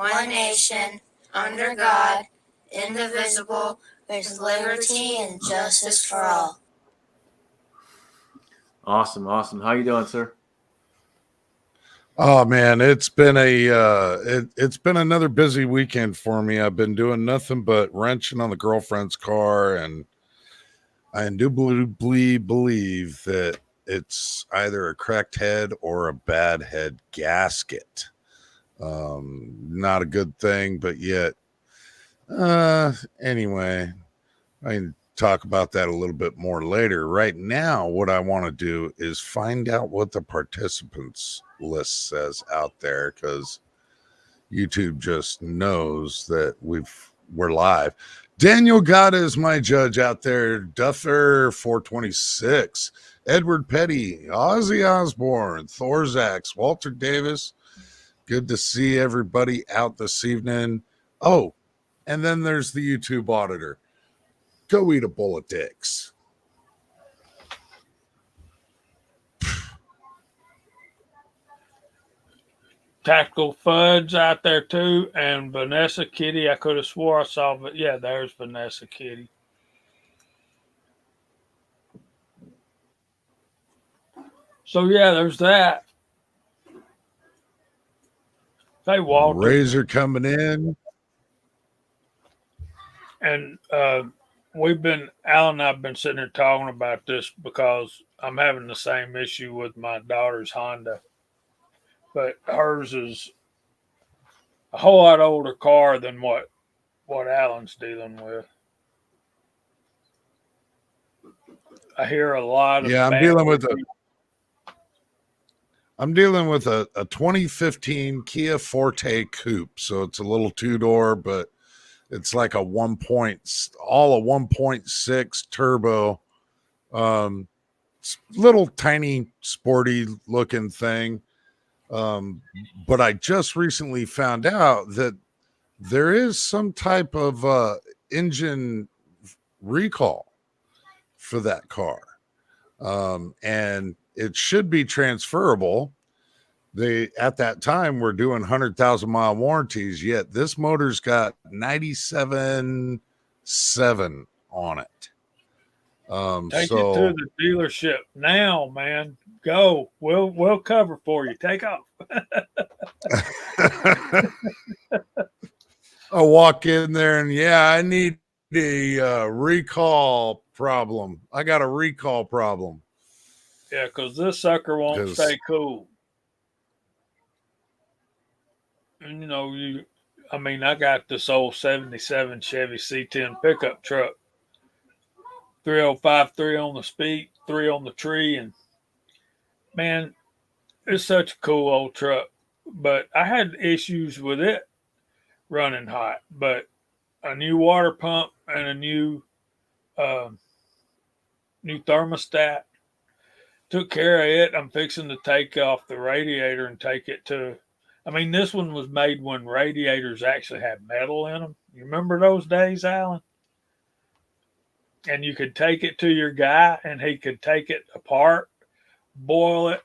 one nation, under God, indivisible, with liberty and justice for all. Awesome. How you doing, sir? Oh man, it's been it's been another busy weekend for me. I've been doing nothing but wrenching on the girlfriend's car, and I indubitably believe that it's either a cracked head or a bad head gasket. Not a good thing, but yet, anyway, I can talk about that a little bit more later. Right now, what I want to do is find out what the participants list says out there, because YouTube just knows that we're live. Daniel Gata is my judge out there. Duffer 426, Edward Petty, Ozzy Osbourne, Thorzax, Walter Davis. Good to see everybody out this evening. Oh, and then there's the YouTube auditor. Go eat a bowl of dicks. Tactical Fudge out there too, and Vanessa Kitty. I could have swore I saw, but yeah, there's Vanessa Kitty. So yeah, there's that. Hey, Walter. Razor coming in. And Alan and I've been sitting here talking about this because I'm having the same issue with my daughter's Honda. But hers is a whole lot older car than what Alan's dealing with. I hear a lot of I'm dealing with a 2015 Kia Forte Coupe, so it's a little two-door, but it's like a 1.6 turbo, little tiny sporty looking thing. But I just recently found out that there is some type of engine recall for that car. And it should be transferable. They, at that time, were doing 100,000-mile warranties, yet this motor's got 97.7 on it. Take it to the dealership now, man. Go. We'll cover for you. Take off. I walk in there and I need a recall problem. I got a recall problem. Yeah, because this sucker won't stay cool. And I got this old 77 Chevy C10 pickup truck. 305, 3 on the speed, 3 on the tree, and man, it's such a cool old truck. But I had issues with it running hot. But a new water pump and a new thermostat took care of it. I'm fixing to take off the radiator and take it to. This one was made when radiators actually had metal in them. You remember those days, Alan? And you could take it to your guy and he could take it apart, boil it,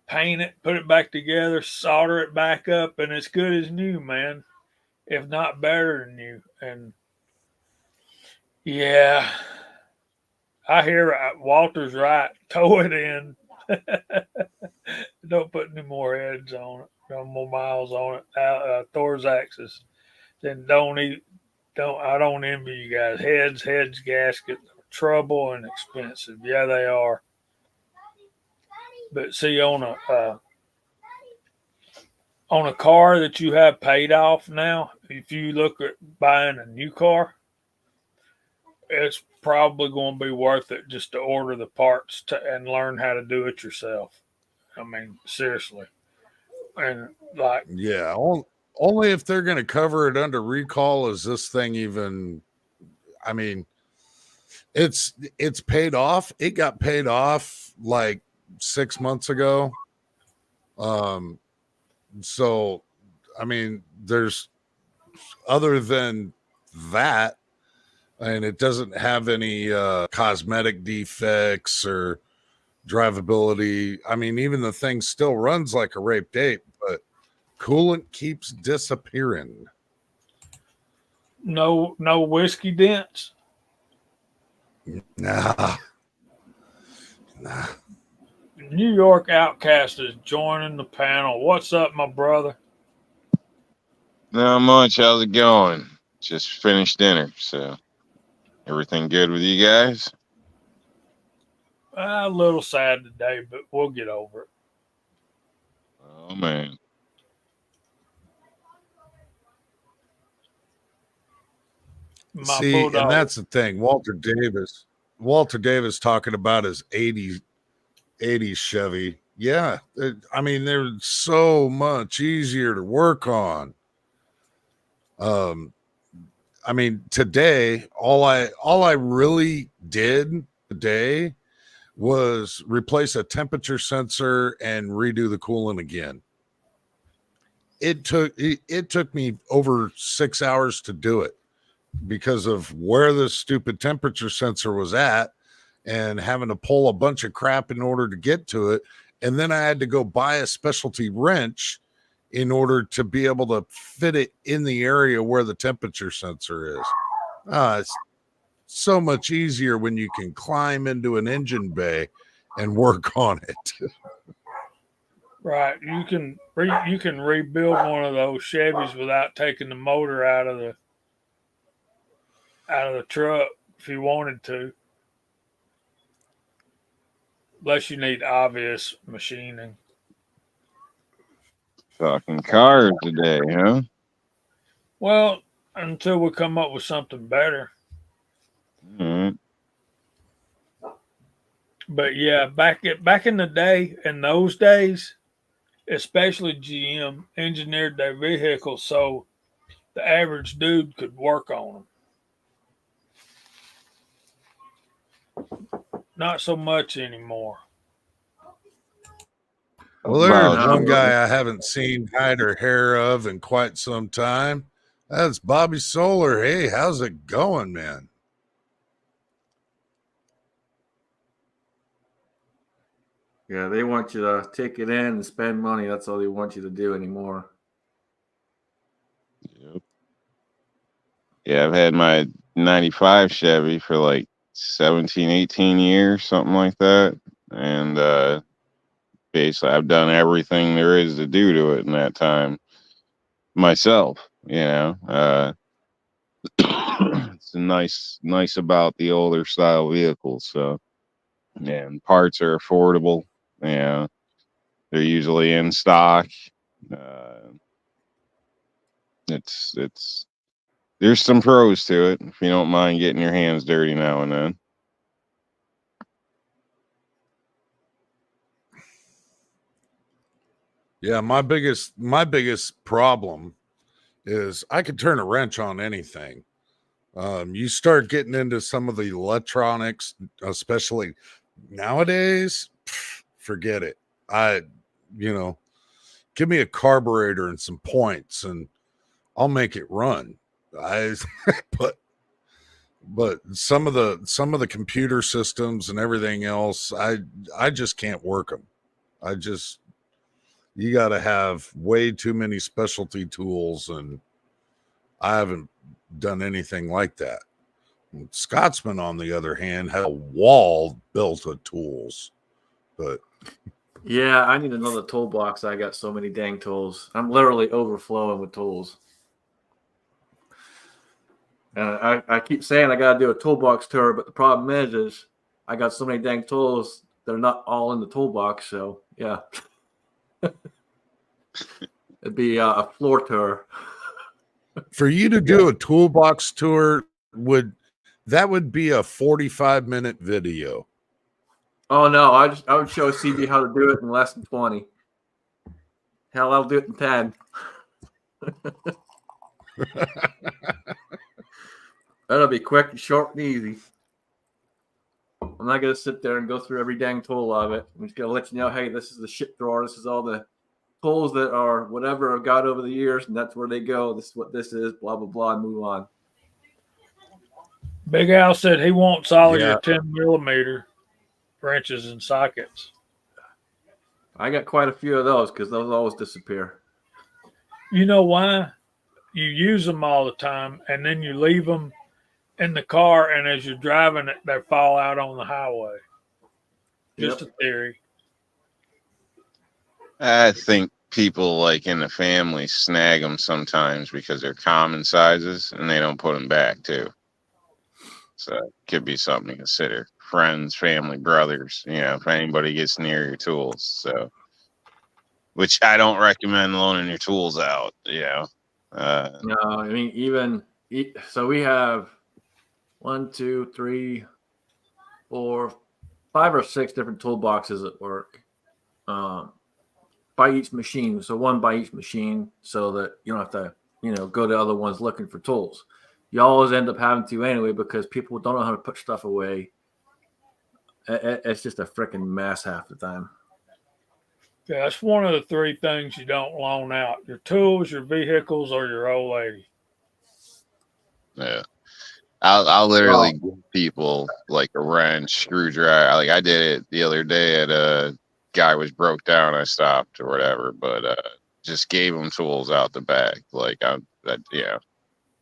paint it, put it back together, solder it back up, and it's good as new, man. If not better than new. And yeah, I hear Walter's right. Tow it in. Don't put any more heads on it, no more miles on it. Thorzax is, then I don't envy you guys. Heads, gaskets, trouble and expensive. Yeah, they are. But see, on a car that you have paid off now, if you look at buying a new car, it's probably going to be worth it just to order the parts and learn how to do it yourself. Seriously. And only if they're going to cover it under recall is this thing even. It's paid off. It got paid off like 6 months ago. So there's, other than that, and it doesn't have any cosmetic defects or drivability. Even the thing still runs like a raped ape, but coolant keeps disappearing. No whiskey dents. Nah. New York Outcast is joining the panel. What's up, my brother? Not much. How's it going? Just finished dinner, so everything good with you guys? A little sad today, but we'll get over it. Oh man. See, bulldog. and that's the thing. Walter Davis talking about his 80s Chevy. Yeah, I mean, they're so much easier to work on. I mean, today, all I really did today was replace a temperature sensor and redo the coolant again. It took me over 6 hours to do it because of where the stupid temperature sensor was at and having to pull a bunch of crap in order to get to it. And then I had to go buy a specialty wrench in order to be able to fit it in the area where the temperature sensor is. It's so much easier when you can climb into an engine bay and work on it. Right, you can rebuild one of those Chevys without taking the motor out of the truck if you wanted to, unless you need obvious machining. Talking cars today, huh? Well, until we come up with something better. All right. But yeah, back in the day, in those days, especially GM engineered their vehicles so the average dude could work on them. Not so much anymore. Well, there's About one you. guy I haven't seen hide or hair of in quite some time. That's Bobby Solar. Hey, how's it going, man? Yeah, they want you to take it in and spend money. That's all they want you to do anymore. Yep. Yeah, I've had my 95 Chevy for like 17, 18 years, something like that. And basically I've done everything there is to do to it in that time myself, you know. It's nice about the older style vehicles. So, and parts are affordable. Yeah, they're usually in stock. Uh, it's there's some pros to it if you don't mind getting your hands dirty now and then. Yeah, my biggest problem is I could turn a wrench on anything. You start getting into some of the electronics, especially nowadays, forget it. Give me a carburetor and some points and I'll make it run. I but some of the computer systems and everything else, I just can't work them. You got to have way too many specialty tools, and I haven't done anything like that. Scotsman, on the other hand, had a wall built of tools, but Yeah, I need another toolbox. I got so many dang tools. I'm literally overflowing with tools. And I keep saying I got to do a toolbox tour, but the problem is I got so many dang tools. They're not all in the toolbox. So, yeah. It'd be a floor tour. for you to do a toolbox tour, would be a 45-minute video. Oh, no. I would show CB how to do it in less than 20. Hell, I'll do it in 10. That'll be quick and short and easy. I'm not going to sit there and go through every dang tool of it. I'm just going to let you know, hey, this is the shit drawer. This is all the tools that are whatever I've got over the years, and that's where they go. This is what this is, blah, blah, blah, and move on. Big Al said he wants all of your 10 millimeter wrenches and sockets. I got quite a few of those because those always disappear. You know why? You use them all the time, and then you leave them in the car, and as you're driving it, they fall out on the highway. Just Yep. a theory. I think people like in the family snag them sometimes because they're common sizes and they don't put them back too. So it could be something to consider. Friends, family, brothers, if anybody gets near your tools. So, which I don't recommend loaning your tools out. No, I mean so we have 1, 2, 3, 4, 5 or 6 different toolboxes at work. By each machine, so one by each machine, so that you don't have to, go to other ones looking for tools. You always end up having to anyway because people don't know how to put stuff away. It's just a freaking mess half the time. Yeah, that's one of the 3 things you don't loan out: your tools, your vehicles, or your old lady. yeah. I'll literally Well, give people like a wrench, screwdriver. Like I did it the other day at a guy was broke down. I stopped or whatever, but just gave him tools out the back. Like I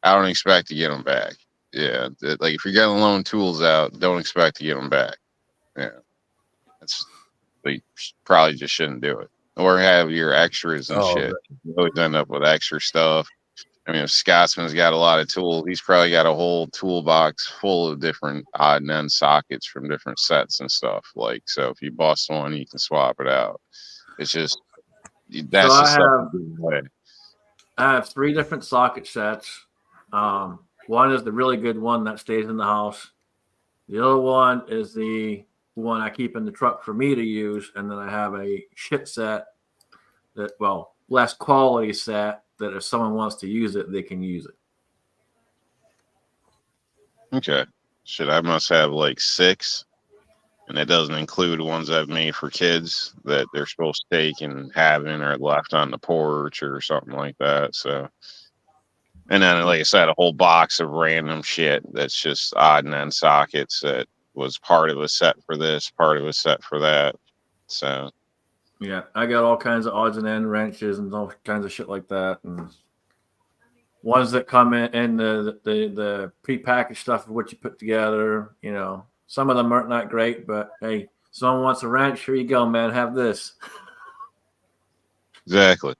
don't expect to get them back. Yeah, like if you're gonna loan tools out, don't expect to get them back. Yeah, that's like probably just shouldn't do it. Or have your extras and Oh, shit. You always end up with extra stuff. I mean, if Scotsman's got a lot of tools, he's probably got a whole toolbox full of different odd and end sockets from different sets and stuff. Like, so if you bust one, you can swap it out. It's just so that's the stuff to do away. I have 3 different socket sets. One is the really good one that stays in the house. The other one is the one I keep in the truck for me to use, and then I have a shit set less quality set that if someone wants to use it, they can use it. Okay. Shit, I must have like 6, and that doesn't include ones I've made for kids that they're supposed to take and having or left on the porch or something like that. So, and then, like I said, a whole box of random shit that's just odd and end sockets that was part of a set for this, part of a set for that. So, Yeah, I got all kinds of odds and end wrenches and all kinds of shit like that, and ones that come in the prepackaged stuff of what you put together. Some of them aren't that great, but hey, someone wants a wrench, here you go, man, have this. exactly.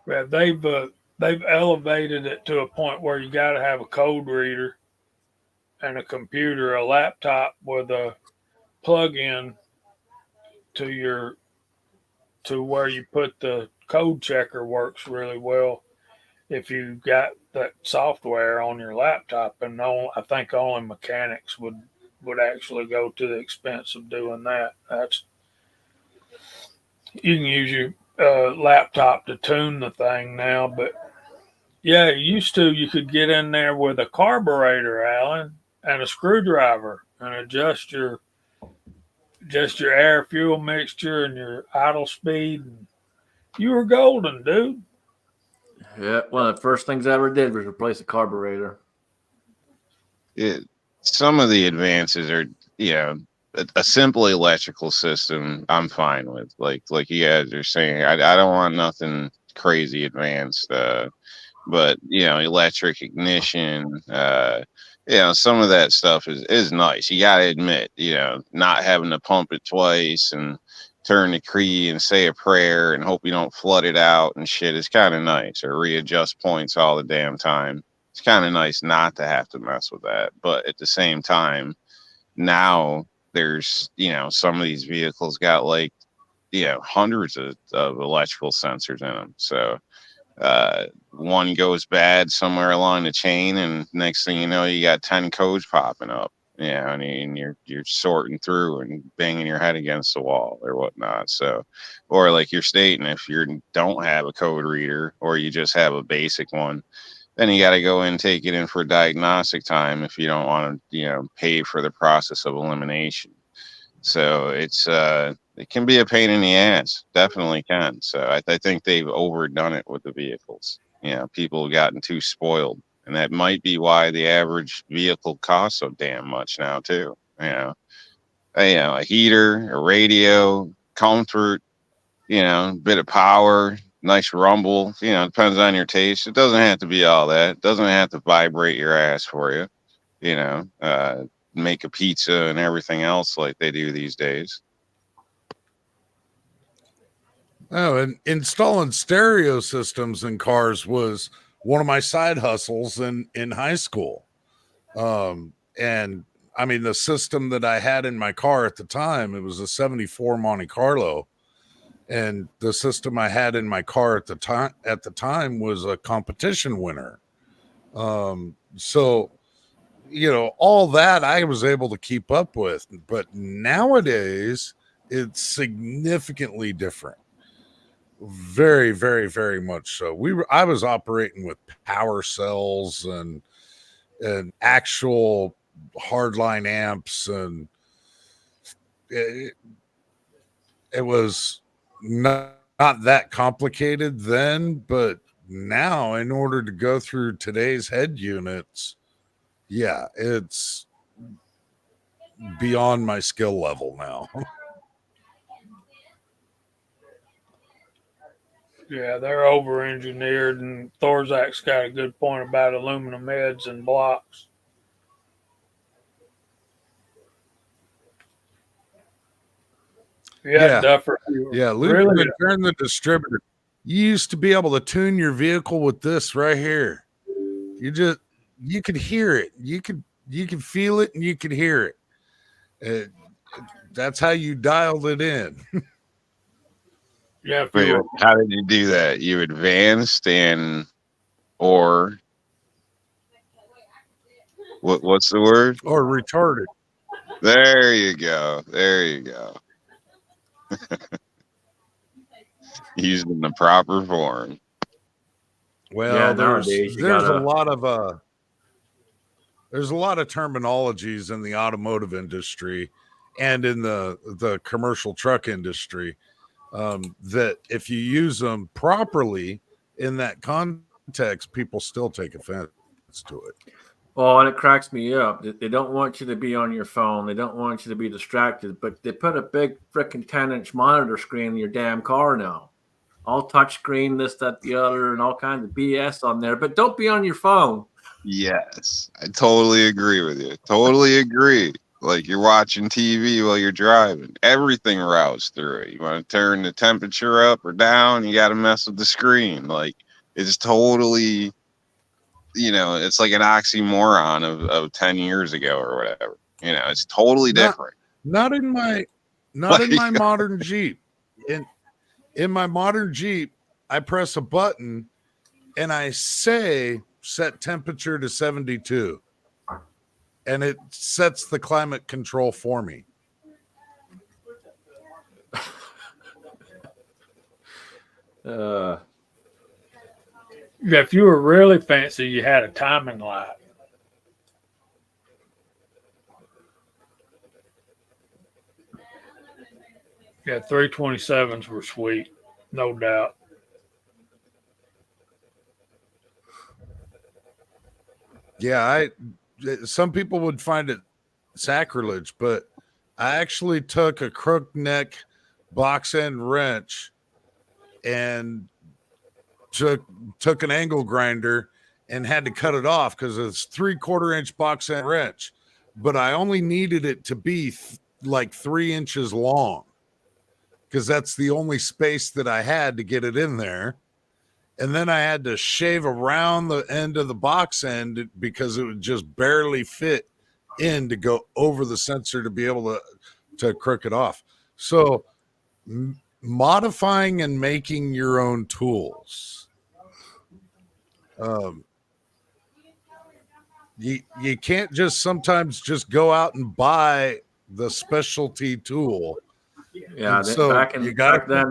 Yeah, they've elevated it to a point where you got to have a code reader and a computer, a laptop with a plug-in to where you put the code checker works really well if you got that software on your laptop. And I think only mechanics would actually go to the expense of doing that. You can use your laptop to tune the thing now, but yeah, you could get in there with a carburetor, Alan, and a screwdriver and adjust your air fuel mixture and your idle speed. And you were golden, dude. Yeah, one of the first things I ever did was replace a carburetor. Some of the advances are, a simple electrical system I'm fine with. Like you guys are saying, I don't want nothing crazy advanced. But electric ignition, some of that stuff is nice. You gotta admit, not having to pump it twice and turn the key and say a prayer and hope you don't flood it out and shit is kind of nice. Or readjust points all the damn time. It's kind of nice not to have to mess with that. But at the same time, now there's some of these vehicles got like hundreds of electrical sensors in them. So one goes bad somewhere along the chain, and next thing you know, you got 10 codes popping up. Yeah, I mean, you're sorting through and banging your head against the wall or whatnot. So, or like you're stating, if you don't have a code reader or you just have a basic one, then you got to go and take it in for diagnostic time if you don't want to, pay for the process of elimination. So it can be a pain in the ass, definitely can. So I think they've overdone it with the vehicles. People have gotten too spoiled, and that might be why the average vehicle costs so damn much now too. A heater, a radio, comfort, you know, a bit of power, nice rumble, you know, depends on your taste. It doesn't have to be all that. It doesn't have to vibrate your ass for you, you know, make a pizza and everything else like they do these days. Oh, and installing stereo systems in cars was one of my side hustles in high school. And I mean, the system that I had in my car at the time, it was a 74 Monte Carlo. And the system I had in my car at the time was a competition winner. So you know, all that I was able to keep up with, but nowadays it's significantly different. Very, very, very much so. I was operating with power cells and actual hardline amps, and it, it was not that complicated then, but now in order to go through today's head units, yeah, it's beyond my skill level now. Yeah, they're over engineered, and Thorzak's got a good point about aluminum heads and blocks. Yeah, Yeah. Duffer. Yeah, Really? Luke, turn the distributor. You used to be able to tune your vehicle with this right here. You could hear it. You could feel it and you could hear it. That's how you dialed it in. Yeah, if Wait, you were, how did you do that? You advanced and or what's the word? Or retarded. There you go. There you go. Used in the proper form. Well, nowadays you there's a gotta. lot of there's a lot of terminologies in the automotive industry and in the commercial truck industry, that if you use them properly in that context, people still take offense to it. Well, and it cracks me up. They don't want you to be on your phone. They don't want you to be distracted. But they put a big freaking 10-inch monitor screen in your damn car now. All touch screen, this, that, the other, and all kinds of BS on there. But don't be on your phone. Yes, I totally agree with you. Totally agree. Like you're watching TV while you're driving. Everything routes through it. You want to turn the temperature up or down, you got to mess with the screen. Like it's totally, you know, it's like an oxymoron of 10 years ago or whatever. You know, it's totally different. Not in my Like, modern Jeep. In my modern Jeep, I press a button and I say set temperature to 72. And it sets the climate control for me. Uh, yeah, if you were really fancy, you had a timing light. Yeah, 327s were sweet, no doubt. Yeah, some people would find it sacrilege, but I actually took a crook neck box end wrench and took an angle grinder and had to cut it off because it's 3/4 inch box end wrench, but I only needed it to be like 3 inches long because that's the only space that I had to get it in there. And then I had to shave around the end of the box end because it would just barely fit in to go over the sensor to be able to crook it off. So modifying and making your own tools. You can't just sometimes just go out and buy the specialty tool. yeah, so back then,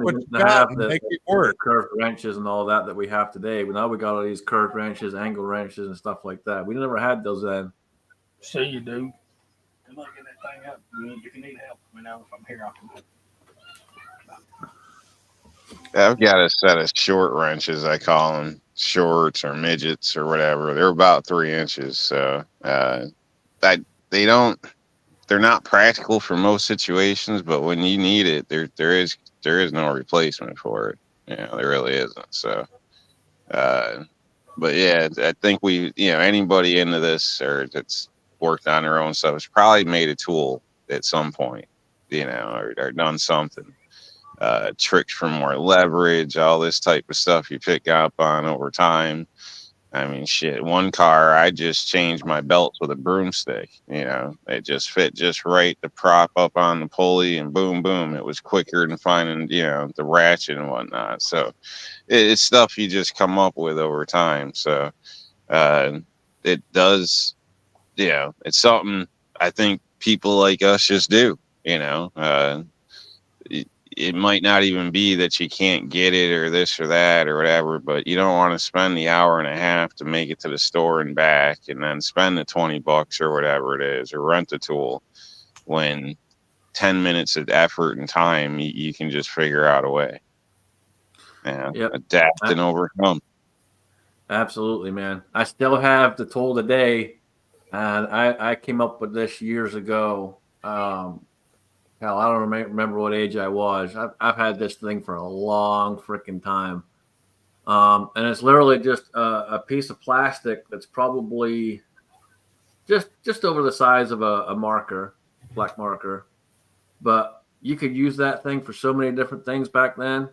what they you didn't got have and the make it work. curved wrenches and all that we have today. But now we got all these curved wrenches, angle wrenches, and stuff like that. We never had those then. See, you do. Good luck getting that thing up. If you need help, let me know. If I'm here, I can. I've got a set of short wrenches, I call them shorts or midgets or whatever. They're about 3 inches. So they're not practical for most situations, but when you need it, there is there is no replacement for it. There really isn't. So, but yeah, I think anybody into this or that's worked on their own stuff has probably made a tool at some point, or done something. Tricks for more leverage, all this type of stuff you pick up on over time. I mean, shit, one car, I just changed my belts with a broomstick. It just fit just right to prop up on the pulley, and boom, boom. It was quicker than finding, the ratchet and whatnot. So it's stuff you just come up with over time. So it does, it's something I think people like us just do, it might not even be that you can't get it or this or that or whatever, but you don't want to spend the hour and a half to make it to the store and back and then spend the $20 or whatever it is, or rent a tool, when 10 minutes of effort and time, you can just figure out a way. Yep. Adapt and overcome. Absolutely, man. I still have the tool today, and I came up with this years ago. Hell, I don't remember what age I was. I've had this thing for a long freaking time. And it's literally just a piece of plastic that's probably just over the size of a marker, black marker. But you could use that thing for so many different things back then.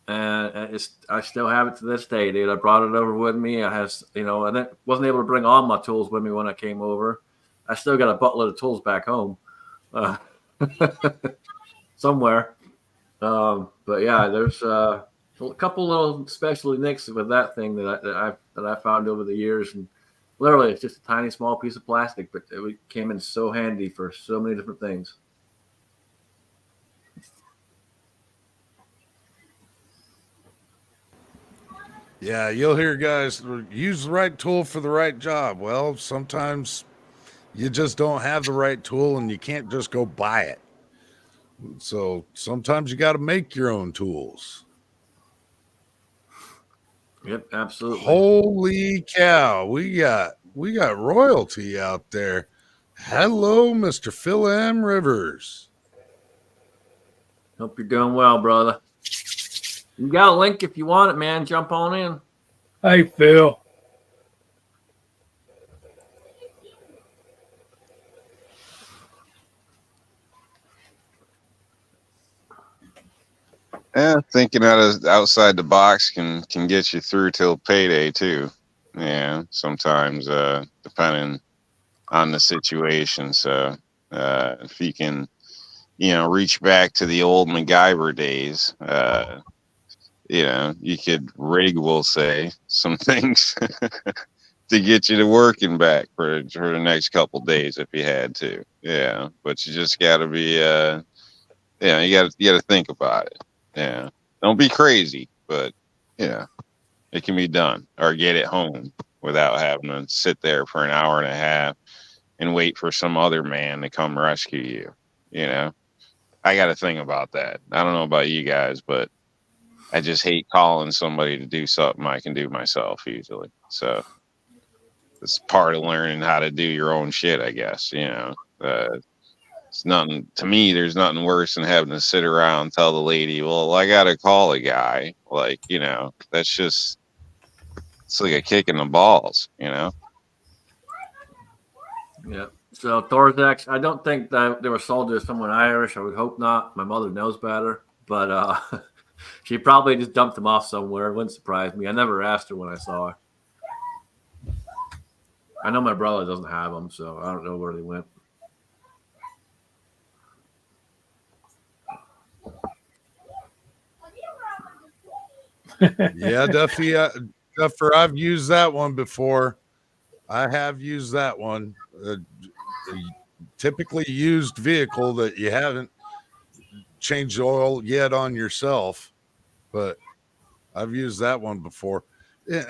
And I still have it to this day, dude. I brought it over with me. I wasn't able to bring all my tools with me when I came over. I still got a buttload of tools back home. Somewhere. But yeah, there's a couple little specialty nicks with that thing that I found over the years, and literally it's just a tiny small piece of plastic, but it came in so handy for so many different things. Yeah, you'll hear guys use the right tool for the right job. Well, sometimes you just don't have the right tool and you can't just go buy it. So sometimes you got to make your own tools. Yep, absolutely. Holy cow, we got royalty out there. Hello, Mr. Phil M. Rivers. Hope you're doing well, brother. You got a link if you want it, man. Jump on in. Hey, Phil. Yeah, thinking outside the box can get you through till payday too. Yeah, sometimes depending on the situation. So if you can, reach back to the old MacGyver days, you could rig, we'll say, some things to get you to working back for the next couple days if you had to. Yeah, but you just got to be, you got to think about it. Yeah, don't be crazy, but it can be done, or get it home without having to sit there for an hour and a half and wait for some other man to come rescue you. I got to think about that. I don't know about you guys, but I just hate calling somebody to do something I can do myself easily. So it's part of learning how to do your own shit, I guess. It's nothing to me. There's nothing worse than having to sit around and tell the lady, well, I got to call a guy. Like, that's just, it's like a kick in the balls, Yeah. So Thorax, I don't think that they were sold to someone Irish. I would hope not. My mother knows better, but she probably just dumped them off somewhere. It wouldn't surprise me. I never asked her when I saw her. I know my brother doesn't have them, so I don't know where they went. Yeah, Duffy, Duffer, I've used that one before. I have used that one. A typically used vehicle that you haven't changed oil yet on yourself, but I've used that one before. It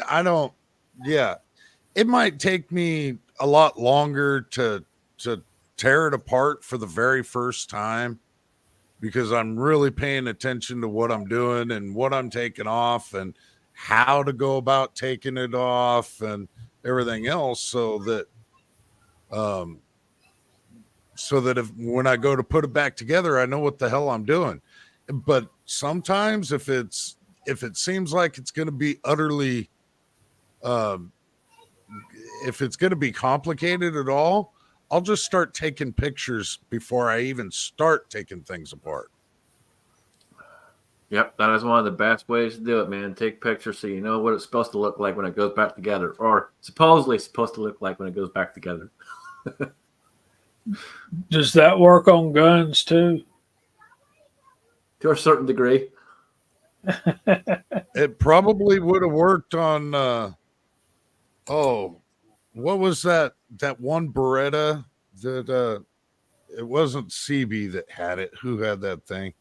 might take me a lot longer to tear it apart for the very first time, because I'm really paying attention to what I'm doing and what I'm taking off and how to go about taking it off and everything else, so that if when I go to put it back together, I know what the hell I'm doing. But sometimes if it seems like it's going to be utterly, if it's going to be complicated at all, I'll just start taking pictures before I even start taking things apart. Yep, that is one of the best ways to do it, man. Take pictures so you know what it's supposed to look like when it goes back together, or supposedly supposed to look like when it goes back together. Does that work on guns too? To a certain degree. It probably would have worked on what was that one Beretta that it wasn't CB that had it. Who had that thing?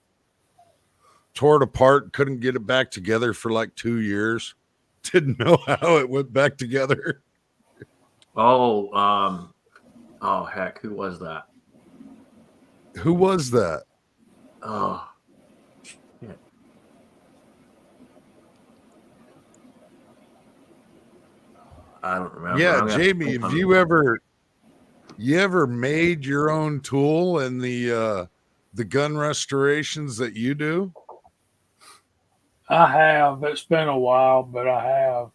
Tore it apart, couldn't get it back together for like 2 years. Didn't know how it went back together. Oh heck, who was that? Who was that? Oh, shit. I don't remember. Yeah, Jamie, have you ever made your own tool in the gun restorations that you do? I have. It's been a while, but I have.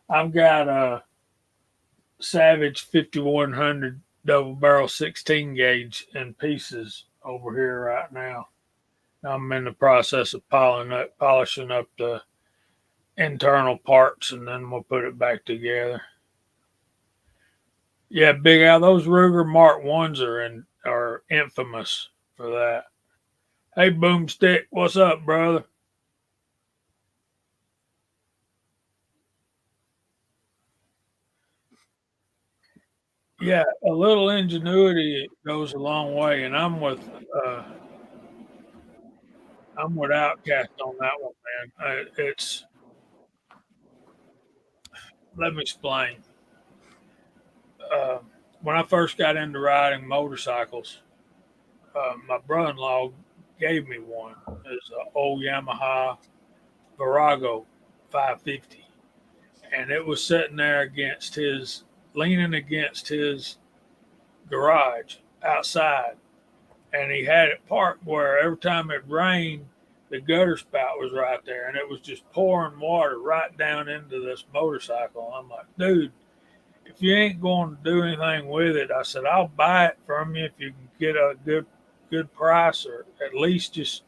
I've got a Savage 5100 double barrel 16 gauge in pieces over here right now. I'm in the process of polishing up the internal parts, and then we'll put it back together. Yeah, Big Al, those Ruger Mark Ones are infamous for that. Hey, Boomstick, what's up, brother? Yeah, a little ingenuity goes a long way, and I'm with Outcast on that one, man. Let me explain. Uh, when I first got into riding motorcycles, my brother-in-law gave me one. It's an old Yamaha Virago 550, and it was sitting there leaning against his garage outside, and he had it parked where every time it rained, the gutter spout was right there, and it was just pouring water right down into this motorcycle. I'm like, dude, if you ain't going to do anything with it, I said, I'll buy it from you if you can get a good price, or at least just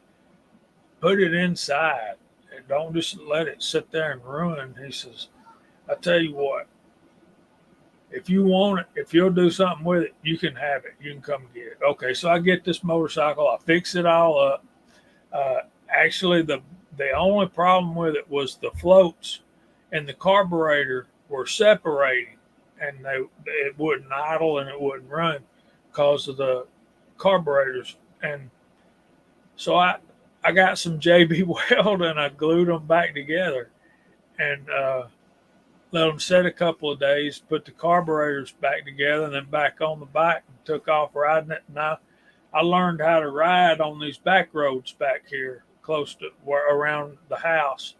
put it inside and don't just let it sit there and ruin. He says, I tell you what, if you want it, if you'll do something with it, you can have it. You can come get it. Okay, so I get this motorcycle. I fix it all up. Actually, the only problem with it was the floats and the carburetor were separating, and it wouldn't idle and it wouldn't run because of the carburetors. And so I got some JB Weld and I glued them back together, and let them set a couple of days, put the carburetors back together, and then back on the bike and took off riding it. And I learned how to ride on these back roads back here close to around the house.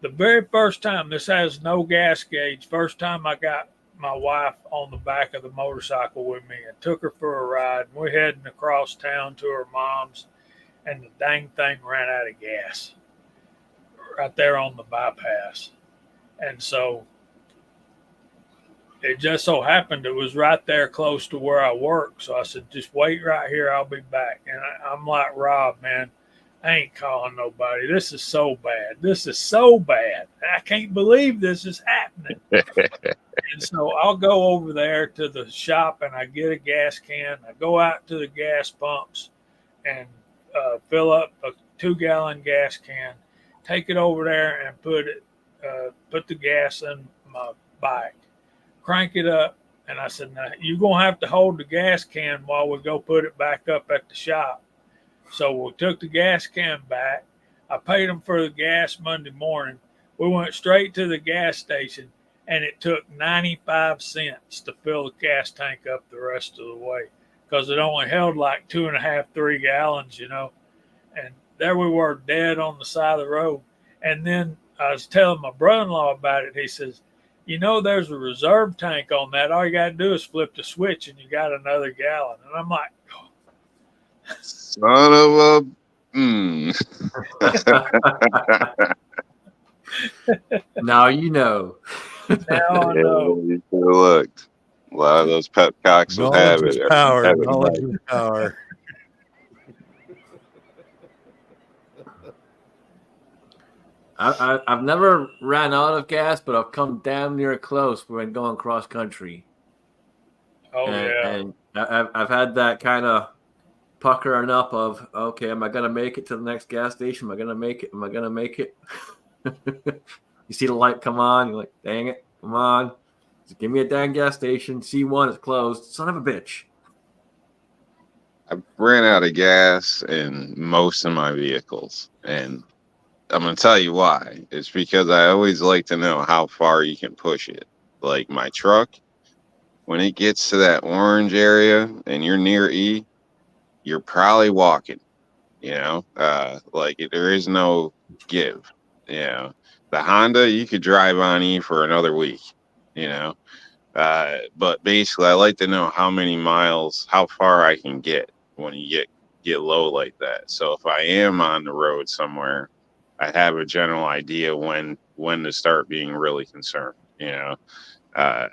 The very first time, this has no gas gauge, first time I got my wife on the back of the motorcycle with me and took her for a ride. And we're heading across town to her mom's, and the dang thing ran out of gas right there on the bypass. And so it just so happened it was right there close to where I work. So I said, just wait right here. I'll be back. And I'm like, Rob, man, I ain't calling nobody. This is so bad. This is so bad. I can't believe this is happening. And so I'll go over there to the shop and I get a gas can. I go out to the gas pumps and fill up a 2-gallon gas can, take it over there and put the gas in my bike, crank it up. And I said, now you're going to have to hold the gas can while we go put it back up at the shop. So we took the gas can back. I paid them for the gas Monday morning. We went straight to the gas station, and it took 95 cents to fill the gas tank up the rest of the way because it only held like 2.5, 3 gallons, And there we were dead on the side of the road. And then I was telling my brother-in-law about it. He says, there's a reserve tank on that. All you got to do is flip the switch and you got another gallon. And I'm like, Son of a Now you know. Now I Yeah, know. you should have looked. A lot of those pet cocks will have Knowledge is it. power. Have it Knowledge right. is power. I've never ran out of gas, but I've come damn near close when going cross country. Oh And yeah. and I've had that kind of puckering up of, okay, am I gonna make it to the next gas station? Am I gonna make it? Am I gonna make it? You see the light come on, you're like, dang it, come on. Just give me a dang gas station. C1 is closed. Son of a bitch. I ran out of gas in most of my vehicles, and I'm gonna tell you why. It's because I always like to know how far you can push it. Like my truck, when it gets to that orange area and you're near E, you're probably walking. There is no give. You know, the Honda you could drive on E for another week. You know, but basically, I like to know how many miles, how far I can get when you get low like that. So if I am on the road somewhere, I have a general idea when to start being really concerned. Uh,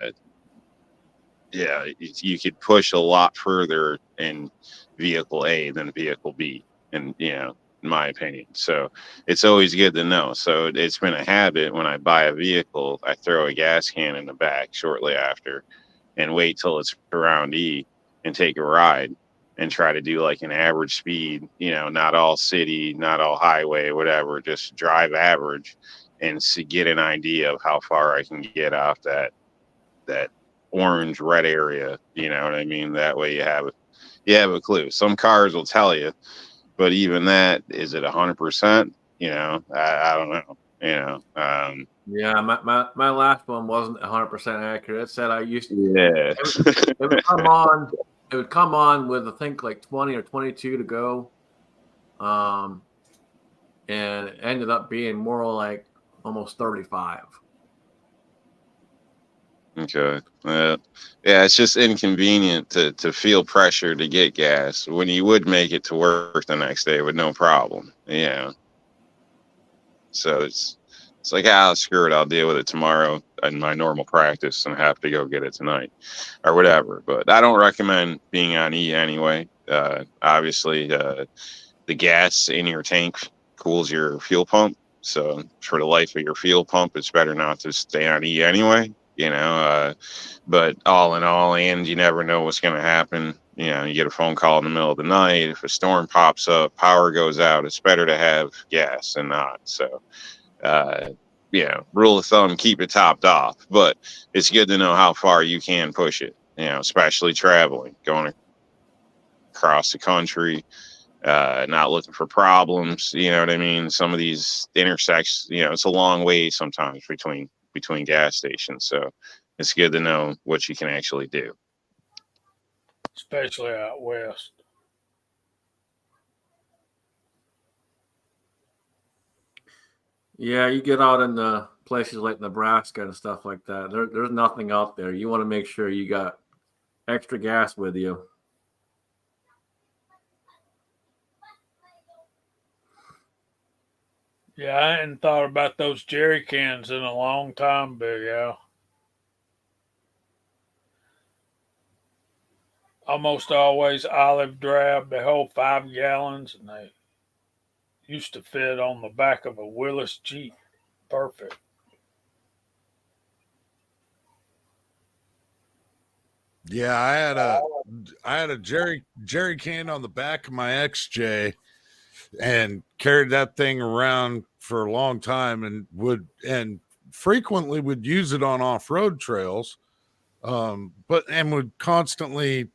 yeah, you could push a lot further in vehicle A than vehicle B, and in my opinion. So it's always good to know. So it's been a habit when I buy a vehicle, I throw a gas can in the back shortly after and wait till it's around E and take a ride and try to do like an average speed, not all city, not all highway, whatever, just drive average and get an idea of how far I can get off that orange red area. You know what I mean? That way you have a clue. Some cars will tell you, but even that, is it 100%? I don't know. Yeah, my last one wasn't 100% accurate. It said I used Yeah. it would come on. It would come on with, I think, like 20 or 22 to go, and it ended up being more like almost 35. Okay. Yeah, it's just inconvenient to feel pressure to get gas when you would make it to work the next day with no problem. So it's like, screw it, I'll deal with it tomorrow in my normal practice and have to go get it tonight or whatever. But I don't recommend being on E anyway. Obviously, the gas in your tank cools your fuel pump. So for the life of your fuel pump, it's better not to stay on E anyway. But all in all, and you never know what's going to happen. You get a phone call in the middle of the night. If a storm pops up, power goes out, it's better to have gas than not. So, rule of thumb, keep it topped off. But it's good to know how far you can push it, especially traveling, going across the country, not looking for problems. You know what I mean? Some of these intersections, it's a long way sometimes between gas stations. So it's good to know what you can actually do. Especially out west. Yeah, you get out in the places like Nebraska and stuff like that. There's nothing out there. You want to make sure you got extra gas with you. Yeah, I hadn't thought about those jerry cans in a long time, Big Al. Almost always olive drab. They hold 5 gallons, and they used to fit on the back of a Willis Jeep. Perfect. Yeah, I had a jerry can on the back of my XJ and carried that thing around for a long time and frequently would use it on off-road trails, but would constantly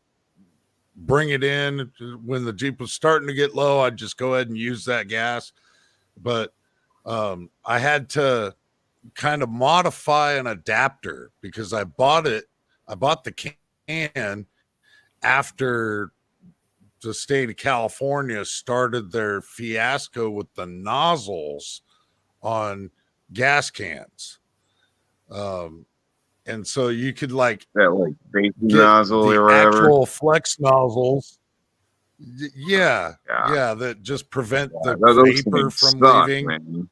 bring it in when the Jeep was starting to get low. I'd just go ahead and use that gas, but I had to kind of modify an adapter because I bought the can after the state of California started their fiasco with the nozzles on gas cans. And so you could That like safety get nozzle the or whatever. actual flex nozzles. Yeah, Yeah. yeah, that just prevent the Those vapor things from suck, leaving. man.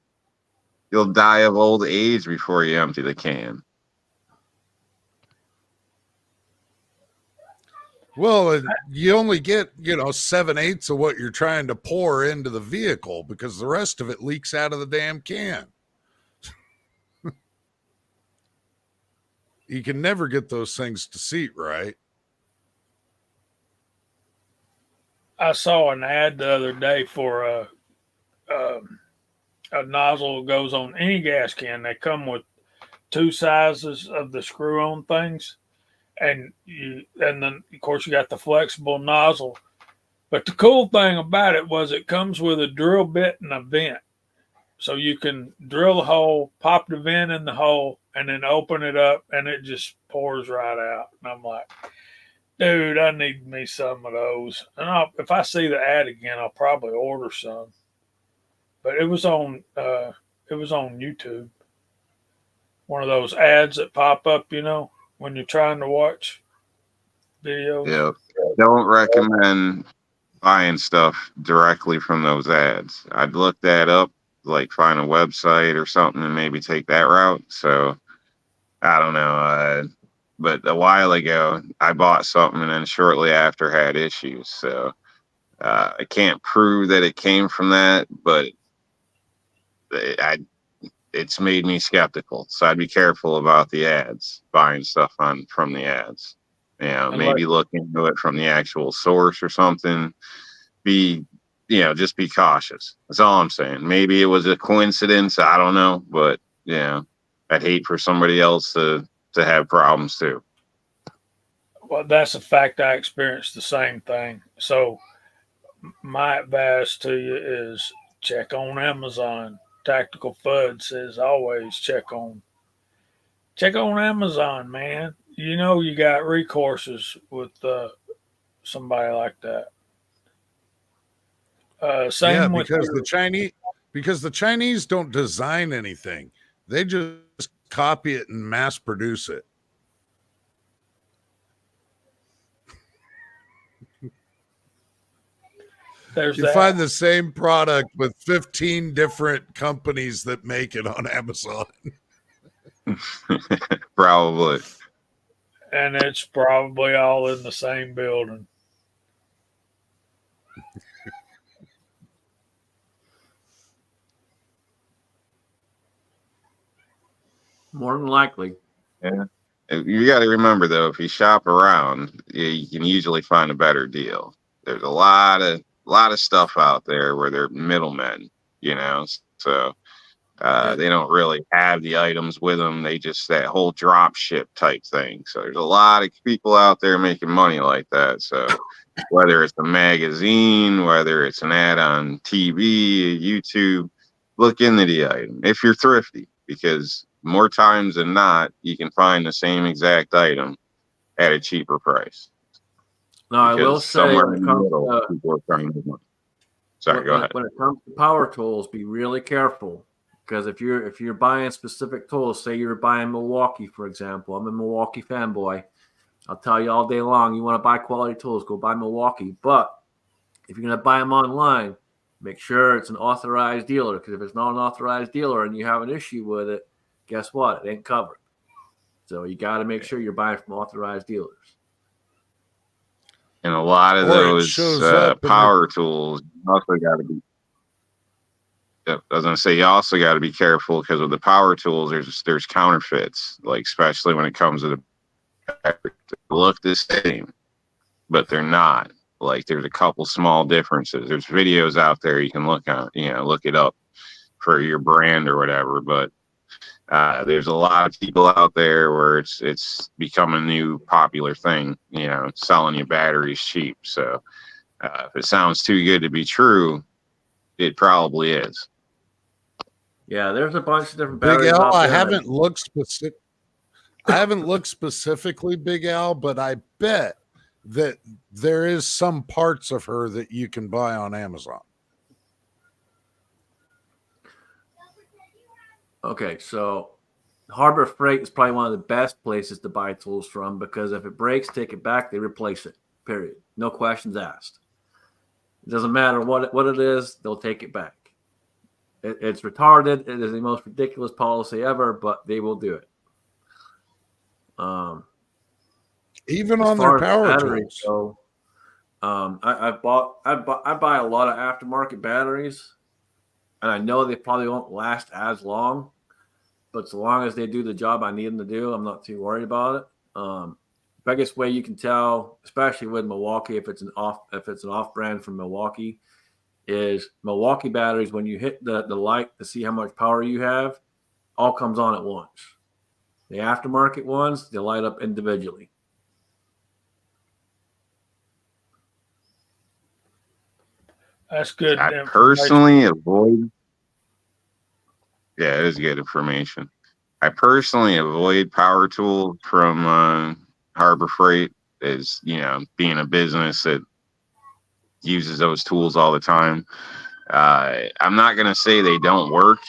You'll die of old age before you empty the can. Well, you only get 7/8 of what you're trying to pour into the vehicle because the rest of it leaks out of the damn can. You can never get those things to seat right. I saw an ad the other day for a nozzle that goes on any gas can. They come with two sizes of the screw-on things, and then of course you got the flexible nozzle. But the cool thing about it was it comes with a drill bit and a vent, so you can drill the hole, pop the vent in the hole, and then open it up, and it just pours right out. And I'm like, dude, I need me some of those. And if I see the ad again, I'll probably order some. But it was on YouTube. One of those ads that pop up, when you're trying to watch videos. Yeah. Don't recommend buying stuff directly from those ads. I'd look that up, like find a website or something and maybe take that route. So I don't know. But a while ago, I bought something and then shortly after had issues. So I can't prove that it came from that, but it's made me skeptical. So I'd be careful about the ads, buying stuff from the ads. And Maybe look into it from the actual source or something. Just be cautious. That's all I'm saying. Maybe it was a coincidence. I don't know, but I'd hate for somebody else to have problems too. well, that's a fact. I experienced the same thing. So my advice to you is check on Amazon. Tactical Fud says always check on Amazon, man. You got recourses with somebody like that. Same Yeah, with because the Chinese don't design anything. They just copy it and mass produce it. there's You that. find the same product with 15 different companies that make it on Amazon. Probably. And it's probably all in the same building. More than likely. Yeah. You got to remember though, if you shop around, you can usually find a better deal. There's a lot of stuff out there where they're middlemen, so they don't really have the items with them. They just that whole drop ship type thing. So there's a lot of people out there making money like that. So whether it's a magazine, whether it's an ad on TV, YouTube, look into the item if you're thrifty, because more times than not, you can find the same exact item at a cheaper price. Now, I will Because say, somewhere when in it the comes middle, to people are trying to make money. Sorry, go ahead. when it comes to power tools, be really careful, because if you're buying specific tools, say you're buying Milwaukee, for example. I'm a Milwaukee fanboy. I'll tell you all day long, you want to buy quality tools, go buy Milwaukee. But if you're going to buy them online, make sure it's an authorized dealer, because if it's not an authorized dealer and you have an issue with it, guess what? It ain't covered. So you got to make sure you're buying from authorized dealers. And a lot of Or it those shows up in power tools also got to be. I was gonna say you also got to be careful because with the power tools, there's counterfeits, like especially when it comes to the batteries. They look the same, but they're not. Like there's a couple small differences. There's videos out there you can look on, look it up for your brand or whatever. But there's a lot of people out there where it's become a new popular thing, selling you batteries cheap. So if it sounds too good to be true, it probably is. Yeah, there's a bunch of different Big batteries Al, out I there. haven't looked specifically, Big Al, but I bet that there is some parts of her that you can buy on Amazon. Okay, so Harbor Freight is probably one of the best places to buy tools from, because if it breaks, take it back, they replace it. Period. No questions asked. It doesn't matter what it is, they'll take it back. It's retarded. It is the most ridiculous policy ever, but they will do it. Even As on their far as power batteries tools. go, I buy a lot of aftermarket batteries, and I know they probably won't last as long, but so long as they do the job I need them to do, I'm not too worried about it. Biggest way you can tell, especially with Milwaukee, if it's an off brand from Milwaukee, is Milwaukee batteries. When you hit the light to see how much power you have, all comes on at once. The aftermarket ones, they light up individually. That's good I information. personally avoid. Yeah, it is good information. I personally avoid power tools from Harbor Freight, as being a business that uses those tools all the time. I'm not gonna say they don't work.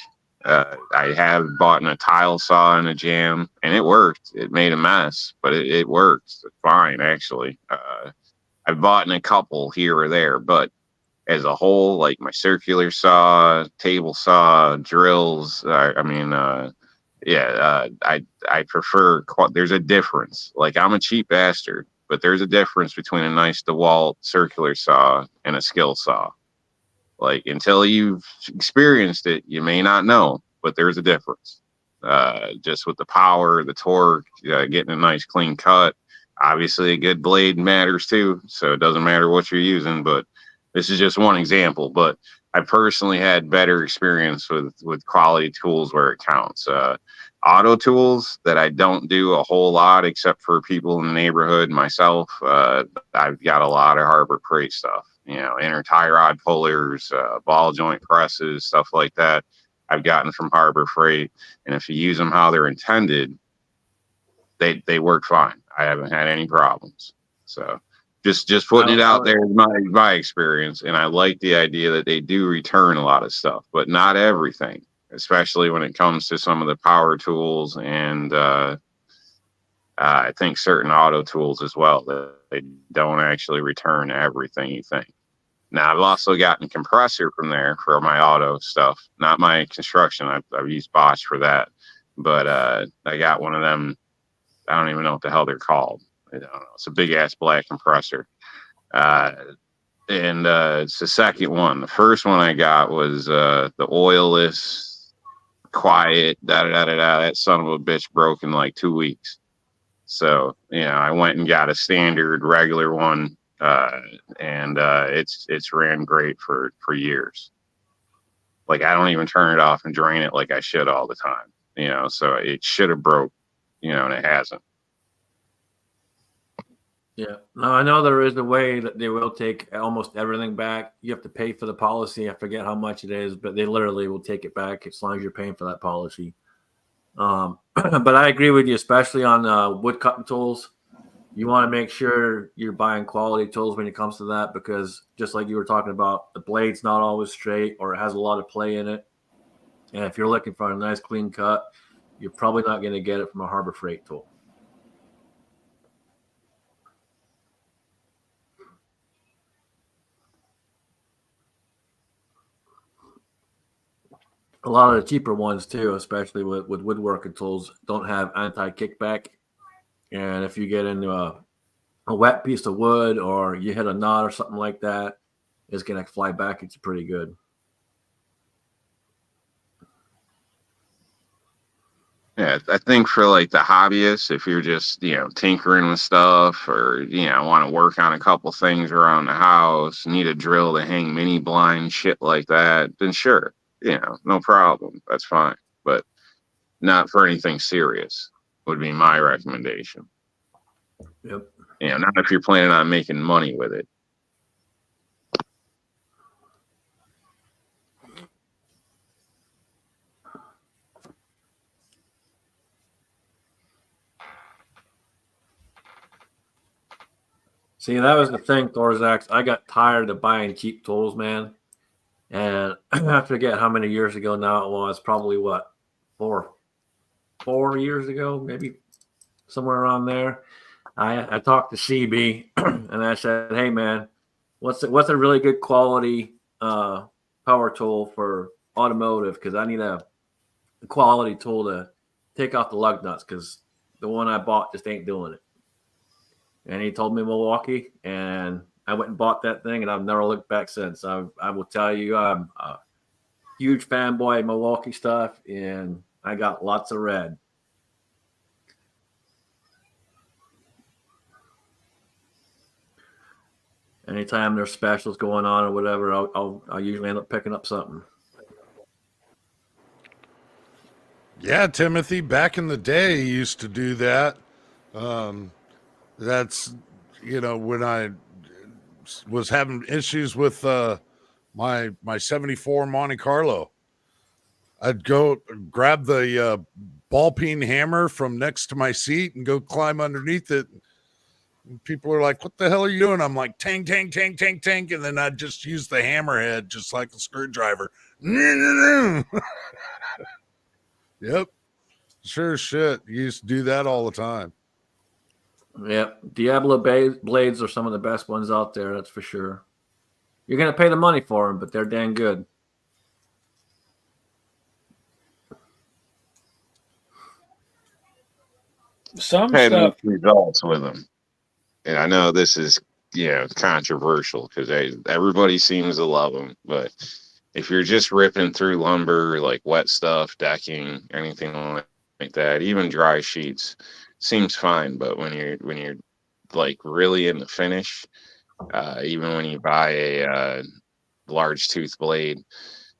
I have bought a tile saw and a jam, and it worked. It made a mess, but it worked fine actually. I've bought a couple here or there, but as a whole, like my circular saw, table saw, drills. I prefer. There's a difference. Like I'm a cheap bastard, but there's a difference between a nice DeWalt circular saw and a skill saw. Like until you've experienced it, you may not know, but there's a difference. Just with the power, the torque, getting a nice clean cut. Obviously, a good blade matters too, so it doesn't matter what you're using. But this is just one example. But I personally had better experience with quality tools where it counts. Auto tools that I don't do a whole lot, except for people in the neighborhood. Myself, I've got a lot of Harbor Freight stuff. Inner tie rod pullers, ball joint presses, stuff like that. I've gotten from Harbor Freight, and if you use them how they're intended, they work fine. I haven't had any problems. So just putting it out there is my experience, and I like the idea that they do return a lot of stuff, but not everything, especially when it comes to some of the power tools and I think certain auto tools as well, that they don't actually return everything you think. Now, I've also gotten a compressor from there for my auto stuff, not my construction. I've used Bosch for that, but I got one of them. I don't even know what the hell they're called. I don't know. It's a big ass black compressor. And it's the second one. The first one I got was the oilless, quiet, da da da da da. That son of a bitch broke in like 2 weeks. So, I went and got a standard regular one, and it's ran great for years. Like I don't even turn it off and drain it like I should all the time, so it should have broke, and it hasn't. Yeah. Now I know there is a way that they will take almost everything back. You have to pay for the policy. I forget how much it is, but they literally will take it back as long as you're paying for that policy. But I agree with you, especially on wood cutting tools. You want to make sure you're buying quality tools when it comes to that, because just like you were talking about, the blade's not always straight or it has a lot of play in it. And if you're looking for a nice clean cut, you're probably not going to get it from a Harbor Freight tool. A lot of the cheaper ones too, especially with woodworking tools, don't have anti-kickback. And if you get into a wet piece of wood or you hit a knot or something like that, it's going to fly back at you pretty good. Yeah, I think for like the hobbyists, if you're just, tinkering with stuff or, want to work on a couple things around the house, need a drill to hang mini blinds, shit like that, then sure, no problem. That's fine. But not for anything serious would be my recommendation. Yep. Not if you're planning on making money with it. See, that was the thing, Thorzax. I got tired of buying cheap tools, man. And I forget how many years ago now it was. Probably what, 4 years ago, maybe somewhere around there. I talked to CB and I said, hey, man, What's a really good quality power tool for automotive? Because I need a quality tool to take off the lug nuts, because the one I bought just ain't doing it. And he told me Milwaukee, and I went and bought that thing, and I've never looked back since. I will tell you, I'm a huge fanboy of Milwaukee stuff, and I got lots of red. Anytime there's specials going on or whatever, I'll usually end up picking up something. Yeah, Timothy, back in the day, you used to do that. That's, when I was having issues with my 74 Monte Carlo, I'd go grab the ball peen hammer from next to my seat and go climb underneath it. And people are like, "What the hell are you doing?" I'm like, "Tang, tang, tang, tang, tang," and then I'd just use the hammerhead just like a screwdriver. Yep, sure as shit. You used to do that all the time. Yep, Diablo blades are some of the best ones out there. That's for sure. You're gonna pay the money for them, but they're dang good. Some Had stuff. mixed results with them, and I know this is controversial because everybody seems to love them, but if you're just ripping through lumber, like wet stuff, decking, anything like that, even dry sheets, seems fine. But when you're like really in the finish, even when you buy a large tooth blade,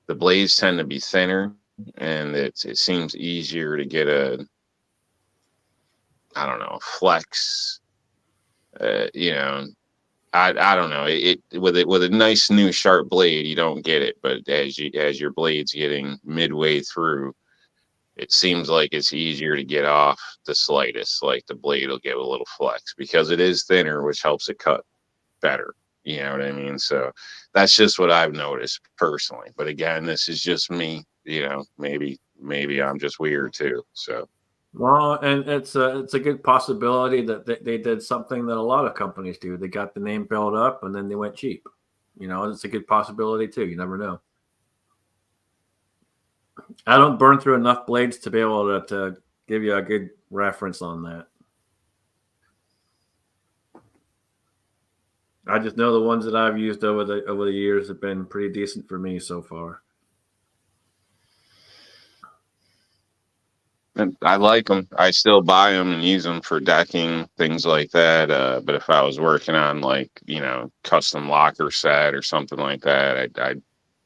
the blades tend to be thinner, and it seems easier to get I don't know, flex. I don't know. It with a nice new sharp blade, you don't get it. But as your blade's getting midway through, it seems like it's easier to get off the slightest. Like the blade will get a little flex because it is thinner, which helps it cut better. You know what I mean? So that's just what I've noticed personally. But again, this is just me. Maybe I'm just weird too. So. Well, and it's a good possibility that they did something that a lot of companies do. They got the name built up and then they went cheap. It's a good possibility too. You never know. I don't burn through enough blades to be able to give you a good reference on that. I just know the ones that I've used over the years have been pretty decent for me so far. And I like them. I still buy them and use them for decking, things like that. But if I was working on custom locker set or something like that,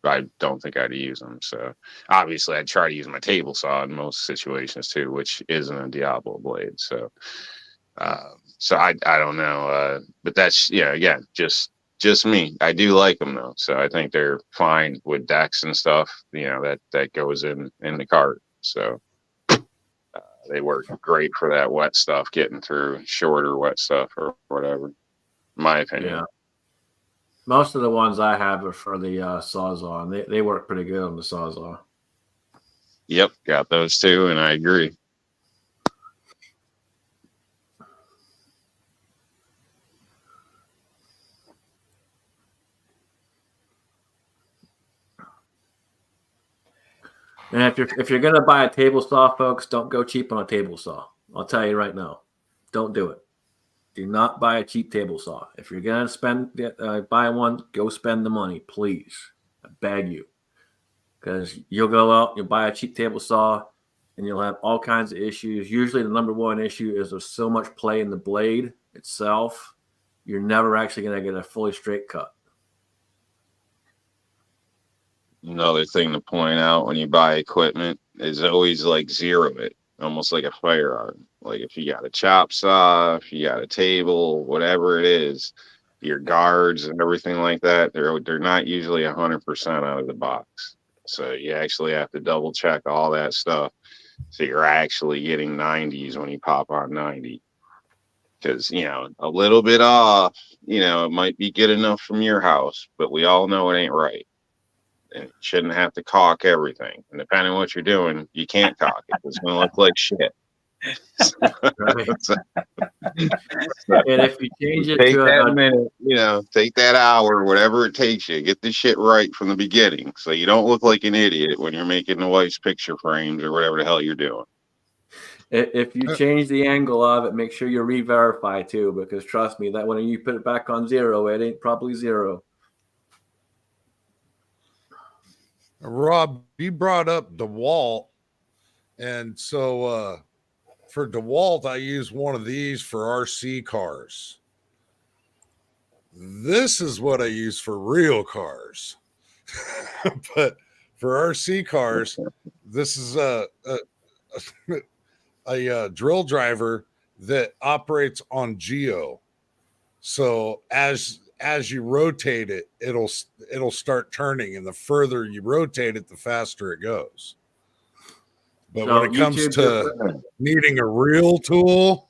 I don't think I'd use them. So obviously I'd try to use my table saw in most situations too, which isn't a Diablo blade. So I don't know. But that's again, just me. I do like them though. So I think they're fine with decks and stuff, that goes in the cart. So they work great for that wet stuff, getting through shorter wet stuff or whatever, in my opinion. Yeah. Most of the ones I have are for the Sawzall, and they work pretty good on the Sawzall. Yep, got those too, and I agree. And if you're gonna buy a table saw, folks, don't go cheap on a table saw. I'll tell you right now, don't do it. Do not buy a cheap table saw. If you're gonna buy one, go spend the money, please. I beg you, because you'll go out, you'll buy a cheap table saw, and you'll have all kinds of issues. Usually, the number one issue is there's so much play in the blade itself. You're never actually gonna get a fully straight cut. Another thing to point out when you buy equipment is always like zero it, almost like a firearm. Like if you got a chop saw, if you got a table, whatever it is, your guards and everything like that, they're not usually 100% out of the box. So you actually have to double check all that stuff. So you're actually getting 90s when you pop on 90. Because, a little bit off, it might be good enough from your house, but we all know it ain't right. And you shouldn't have to caulk everything. And depending on what you're doing, you can't caulk it. It's going to look like shit. Right. So And if you change it take to that minute, take that hour, whatever it takes you, get the shit right from the beginning, so you don't look like an idiot when you're making the wife's picture frames or whatever the hell you're doing. if you change the angle of it, make sure you re-verify too, because trust me, that when you put it back on 0, it ain't probably 0. Rob, you brought up DeWalt, and so for DeWalt, I use one of these for RC cars. This is what I use for real cars, but for RC cars, this is a drill driver that operates on geo. So as you rotate it, it'll start turning, and the further you rotate it, the faster it goes. But So when it comes YouTube to needing a real tool,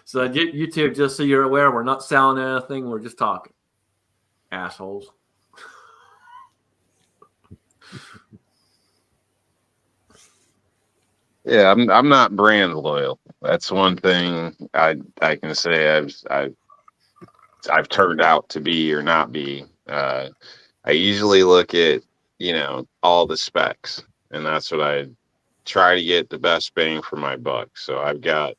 So YouTube, just so you're aware, we're not selling anything. We're just talking. Assholes. Yeah, I'm not brand loyal. That's one thing I can say I've turned out to be or not be. I usually look at all the specs, and that's what I try to get the best bang for my buck. So I've got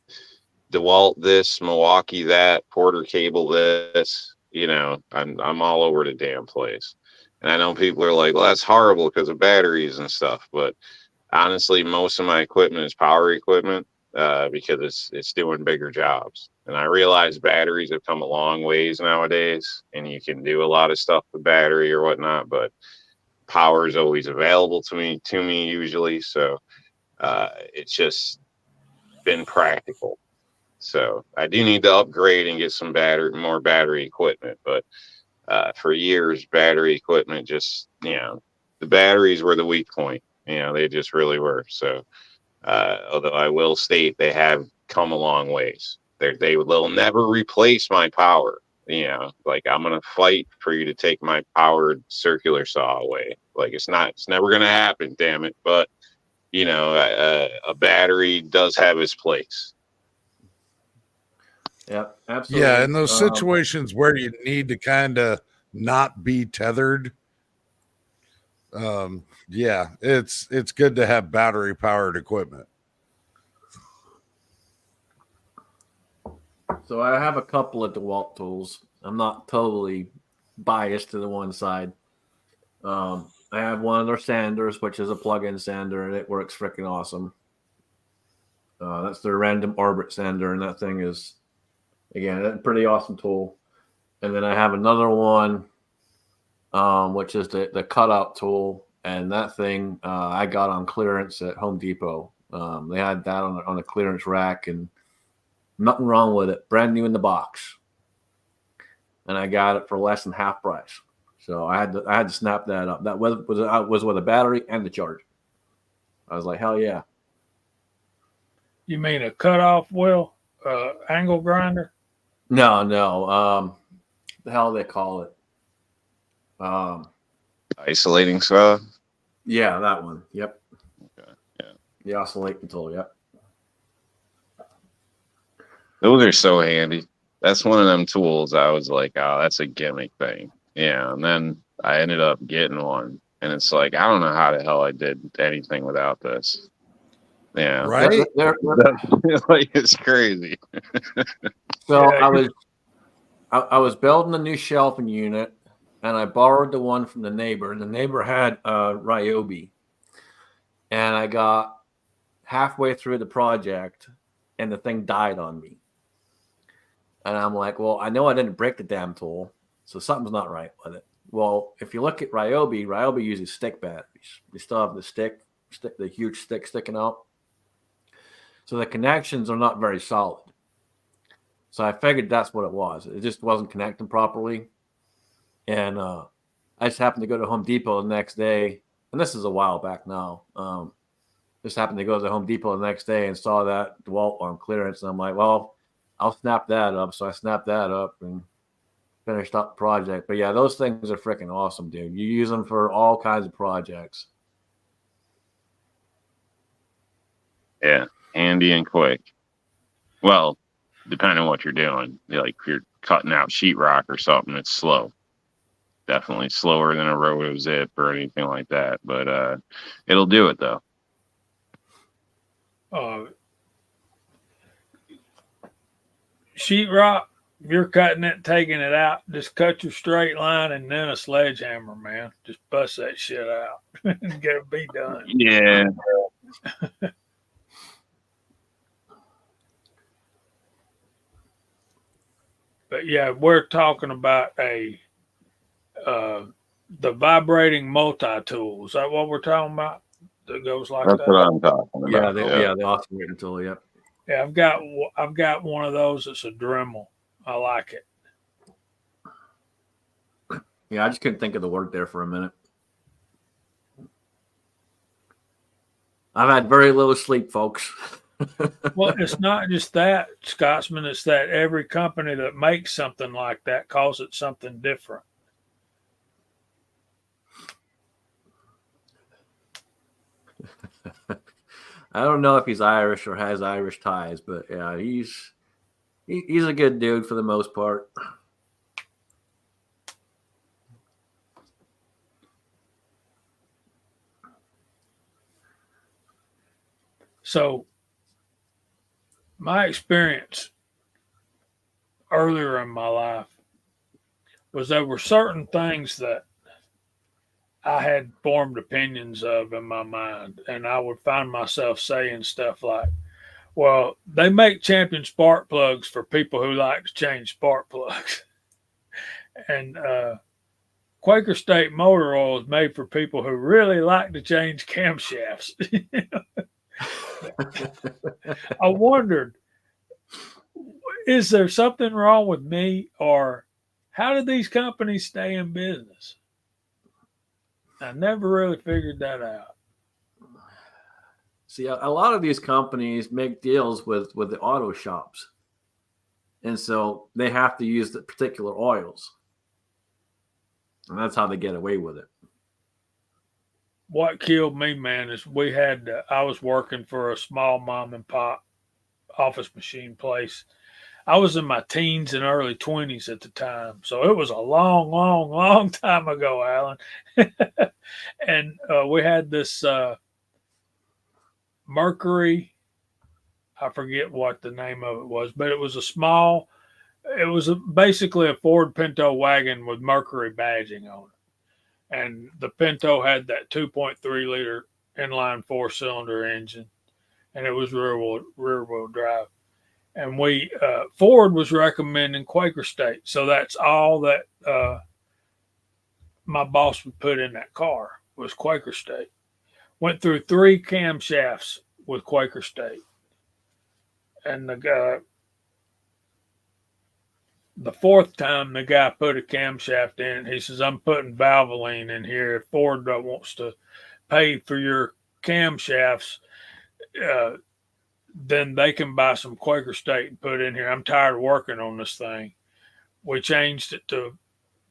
DeWalt this, Milwaukee that, Porter cable this. I'm all over the damn place. And I know people are like, well, that's horrible because of batteries and stuff, but honestly, most of my equipment is power equipment because it's doing bigger jobs. And I realize batteries have come a long ways nowadays, and you can do a lot of stuff with battery or whatnot. But power is always available to me usually. So it's just been practical. So I do need to upgrade and get some more battery equipment. But for years, battery equipment just the batteries were the weak point. They just really were. So, although I will state they have come a long ways. They'll never replace my power. Like I'm gonna fight for you to take my powered circular saw away. Like it's never gonna happen. Damn it! But a battery does have its place. Yep, absolutely. yeah, in those situations where you need to kind of not be tethered, yeah, it's good to have battery powered equipment. So I have a couple of DeWalt tools. I'm not totally biased to the one side. I have one of their sanders, which is a plug-in sander, and it works freaking awesome. That's their random orbit sander, and that thing is, again, a pretty awesome tool. And then I have another one, which is the cutout tool, and that thing I got on clearance at Home Depot. They had that on a clearance rack, and nothing wrong with it. Brand new in the box, and I got it for less than half price. So I had to snap that up. That was with a battery and the charge. I was like, hell yeah. You mean a cutoff well, angle grinder? No. The hell they call it? Isolating saw. Yeah, that one. Yep. Okay. Yeah. The oscillating tool. Yep. Those are so handy. That's one of them tools I was like, oh, that's a gimmick thing. Yeah. And then I ended up getting one. And it's like, I don't know how the hell I did anything without this. Yeah. Right? Like, it's crazy. So Yeah, I was building a new shelving unit, and I borrowed the one from the neighbor. And the neighbor had Ryobi. And I got halfway through the project, and the thing died on me. And I'm like, well, I know I didn't break the damn tool, so something's not right with it. Well, if you look at Ryobi uses stick batteries. They still have the huge stick sticking out. So the connections are not very solid. So I figured that's what it was. It just wasn't connecting properly. And I just happened to go to Home Depot the next day. And this is a while back now. Just happened to go to the Home Depot the next day and saw that DeWalt on clearance. And I'm like, well, I'll snap that up. So I snapped that up and finished up the project. But yeah, those things are freaking awesome, dude. You use them for all kinds of projects. Yeah, handy and quick. Well, depending on what you're doing. Like if you're cutting out sheetrock or something, it's slow. Definitely slower than a roto zip or anything like that. But it'll do it though. Sheetrock, if you're cutting it, taking it out, just cut your straight line and then a sledgehammer, man. Just bust that shit out and get it be done. Yeah. But yeah, we're talking about the vibrating multi-tool. Is that what we're talking about? That goes like That's that? what I'm talking about. The oscillator tool. Yep. Yeah, I've got one of those. It's a Dremel. I like it. Yeah, I just couldn't think of the word there for a minute. I've had very little sleep, folks. Well, it's not just that, Scotsman. It's that every company that makes something like that calls it something different. I don't know if he's Irish or has Irish ties, but yeah, he's a good dude for the most part. So my experience earlier in my life was there were certain things that I had formed opinions of in my mind, and I would find myself saying stuff like, well, they make champion spark plugs for people who like to change spark plugs. And Quaker State motor oil is made for people who really like to change camshafts. I wondered, is there something wrong with me, or how did these companies stay in business? I never really figured that out. See, a lot of these companies make deals with the auto shops, and so they have to use the particular oils, and that's how they get away with it. What killed me, man, is I was working for a small mom and pop office machine place. I was in my teens and early 20s at the time. So it was a long, long, long time ago, Alan. And we had this Mercury. I forget what the name of it was, but it was basically a Ford Pinto wagon with Mercury badging on it. And the Pinto had that 2.3 liter inline 4-cylinder engine, and it was rear wheel drive. And Ford was recommending Quaker State. So that's all that my boss would put in that car was Quaker State. Went through 3 camshafts with Quaker State. And the 4th time the guy put a camshaft in, he says, I'm putting Valvoline in here. If Ford wants to pay for your camshafts, then they can buy some Quaker State and put in here. I'm tired of working on this thing. We changed to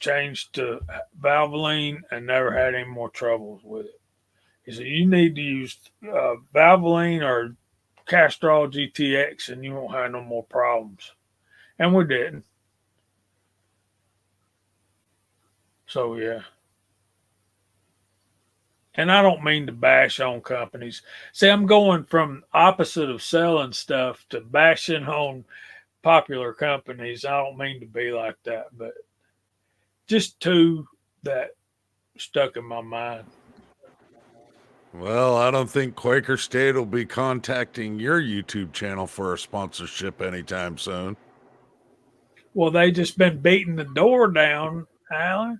Valvoline and never had any more troubles with it. He said, you need to use Valvoline or Castrol GTX and you won't have no more problems. And we didn't. So, yeah. And I don't mean to bash on companies. See, I'm going from opposite of selling stuff to bashing on popular companies. I don't mean to be like that, but just 2 that stuck in my mind. Well, I don't think Quaker State will be contacting your YouTube channel for a sponsorship anytime soon. Well, they just been beating the door down, Alan.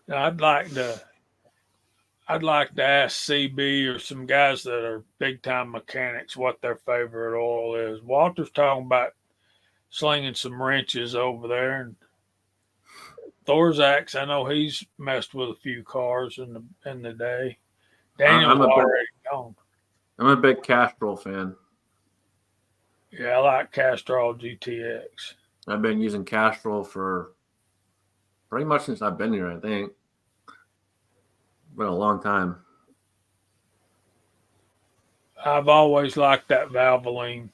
I'd like to ask CB or some guys that are big time mechanics what their favorite oil is. Walter's talking about slinging some wrenches over there, and Thorzak's, I know he's messed with a few cars in the day. Daniel's already gone. I'm a big Castrol fan. Yeah, I like Castrol GTX. I've been using Castrol for pretty much since I've been here, I think. Been a long time. I've always liked that Valvoline.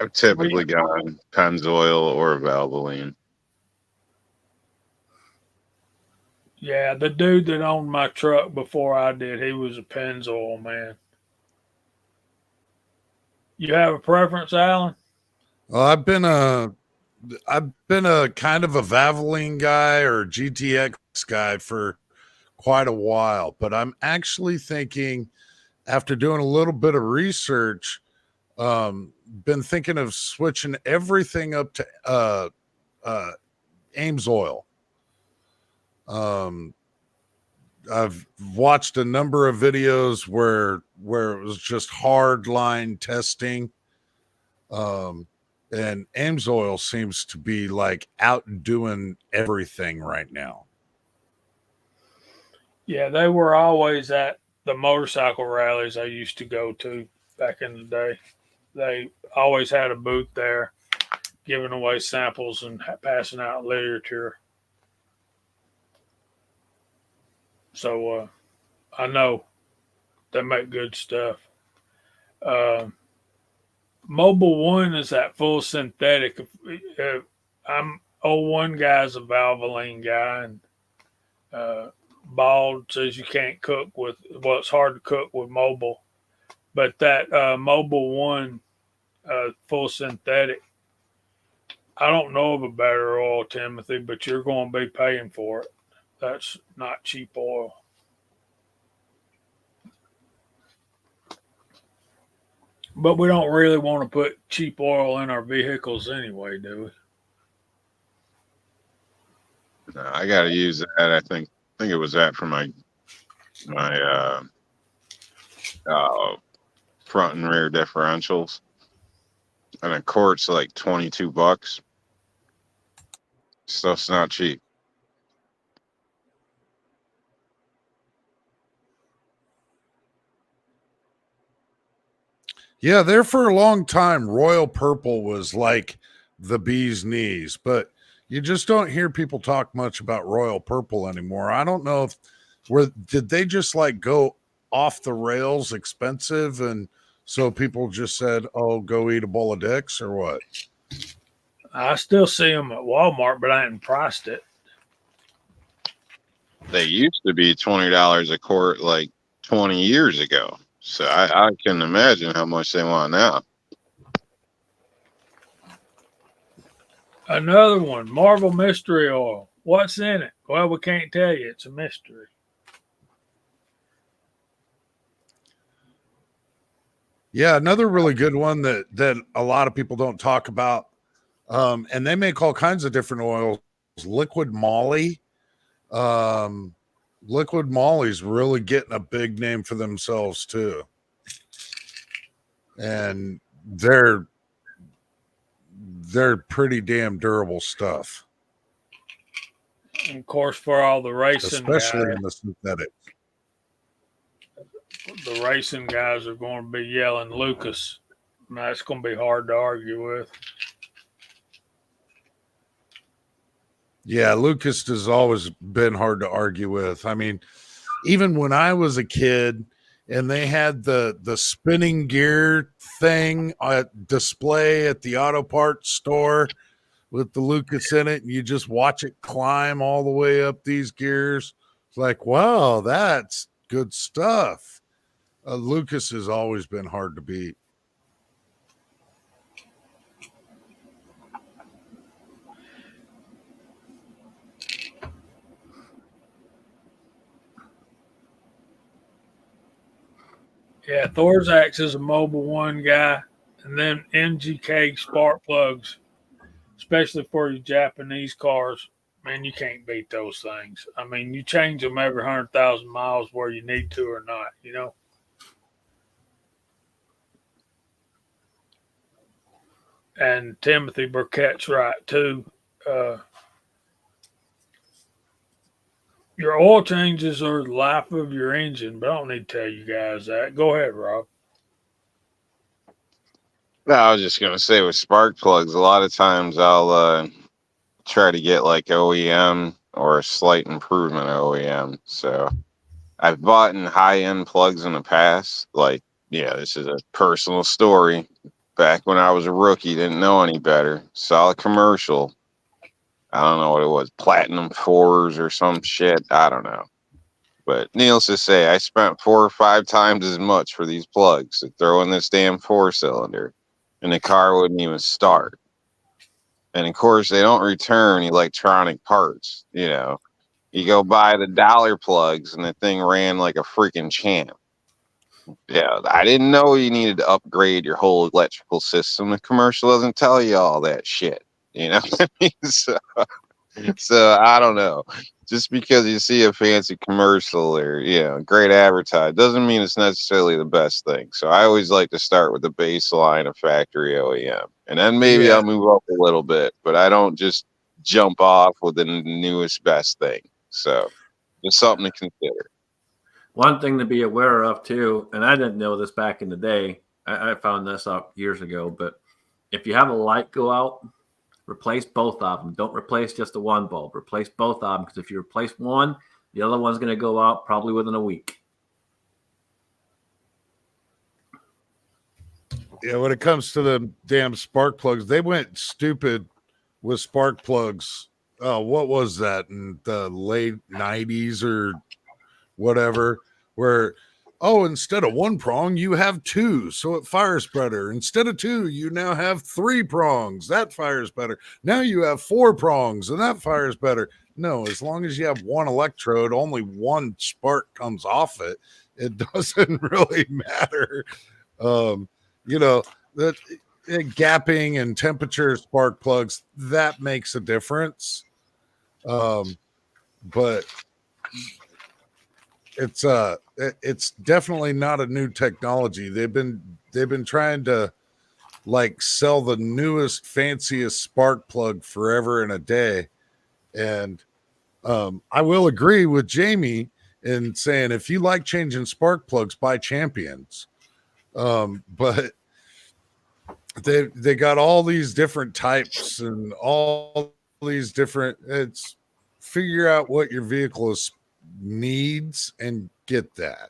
I've typically gone Pennzoil or Valvoline. Yeah, the dude that owned my truck before I did, he was a Pennzoil man. You have a preference, Alan? Well, I've been a kind of a Valvoline guy or GTX guy for quite a while, but I'm actually thinking, after doing a little bit of research, been thinking of switching everything up to Ames oil. I've watched a number of videos where it was just hard line testing. And Ames oil seems to be like outdoing everything right now. Yeah, they were always at the motorcycle rallies I used to go to back in the day. They always had a booth there giving away samples and passing out literature. So I know they make good stuff. Uh, Mobile One is that full synthetic. I'm '01 guy's a Valvoline guy, and Bald says you can't cook with. Well, it's hard to cook with Mobile, but that Mobile One full synthetic. I don't know of a better oil, Timothy, but you're going to be paying for it. That's not cheap oil. But we don't really want to put cheap oil in our vehicles anyway, do we? No, I got to use that. I think it was that for my front and rear differentials, and a quart's like $22. Stuff's not cheap. Yeah, there for a long time, Royal Purple was like the bee's knees, but you just don't hear people talk much about Royal Purple anymore. I don't know if did they just like go off the rails expensive, and so people just said, "Oh, go eat a bowl of dicks," or what? I still see them at Walmart, but I haven't priced it. They used to be $20 a quart like 20 years ago. So I can imagine how much they want now. Another one, Marvel Mystery Oil. What's in it? Well, we can't tell you. It's a mystery. Yeah, another really good one that a lot of people don't talk about, and they make all kinds of different oils. Liquid Molly. Liquid Molly's really getting a big name for themselves too, and they're pretty damn durable stuff, And of course, for all the racing especially guys, in the synthetic. the racing guys are going to be yelling Lucas. And that's going to be hard to argue with. Yeah, Lucas has always been hard to argue with. I mean, even when I was a kid and they had the spinning gear thing at display at the auto parts store with the Lucas in it, and you just watch it climb all the way up these gears. It's like, wow, that's good stuff. Lucas has always been hard to beat. Yeah, Thorzak's is a Mobile One guy. And then MGK spark plugs, especially for your Japanese cars. Man, you can't beat those things. I mean, you change them every 100,000 miles where you need to or not, you know? And Timothy Burkett's right, too. Your oil changes are the life of your engine, but I don't need to tell you guys that. Go ahead, Rob. No, I was just gonna say with spark plugs, a lot of times I'll try to get like OEM or a slight improvement of OEM. So I've bought in high end plugs in the past. Like, yeah, this is a personal story. Back when I was a rookie, didn't know any better. Saw a commercial. I don't know what it was, Platinum Fours or some shit. I don't know. But needless to say, I spent 4 or 5 times as much for these plugs to throw in this damn 4-cylinder, and the car wouldn't even start. And of course, they don't return electronic parts. You know, you go buy the dollar plugs, and the thing ran like a freaking champ. Yeah, I didn't know you needed to upgrade your whole electrical system. The commercial doesn't tell you all that shit. You know what I mean? So I don't know. Just because you see a fancy commercial or great advertise doesn't mean it's necessarily the best thing. So I always like to start with the baseline of factory OEM, and then maybe Yeah. I'll move up a little bit. But I don't just jump off with the newest best thing. So just something to consider. One thing to be aware of too, and I didn't know this back in the day. I found this out years ago, but if you have a light go out, replace both of them. Don't replace just the one bulb. Replace both of them, because if you replace one, the other one's going to go out probably within a week. Yeah, when it comes to the damn spark plugs, they went stupid with spark plugs. What was that in the late 90s or whatever? Where, instead of 1 prong, you have 2, so it fires better. Instead of 2, you now have 3 prongs. That fires better. Now you have 4 prongs, and that fires better. No, as long as you have 1 electrode, only 1 spark comes off it. It doesn't really matter. That gapping and temperature spark plugs, that makes a difference. But it's definitely not a new technology. They've been trying to like sell the newest, fanciest spark plug forever and a day. And I will agree with Jamie in saying if you like changing spark plugs, buy Champions. But they got all these different types and all these different. It's figure out what your vehicle needs and get that.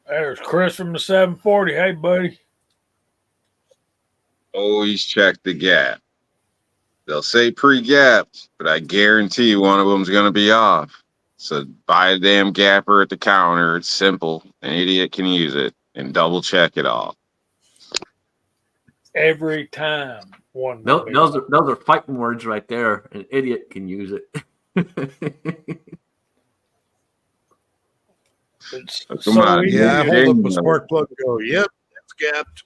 There's Chris from the 740. Hey, buddy. Always check the gap. They'll say pre-gapped, but I guarantee you one of them's going to be off. So buy a damn gapper at the counter. It's simple. An idiot can use it, and double check it all. Every time one. Those are fighting words right there. An idiot can use it. Come on. Yeah, I hold up a spark plug and go, yep, it's gapped.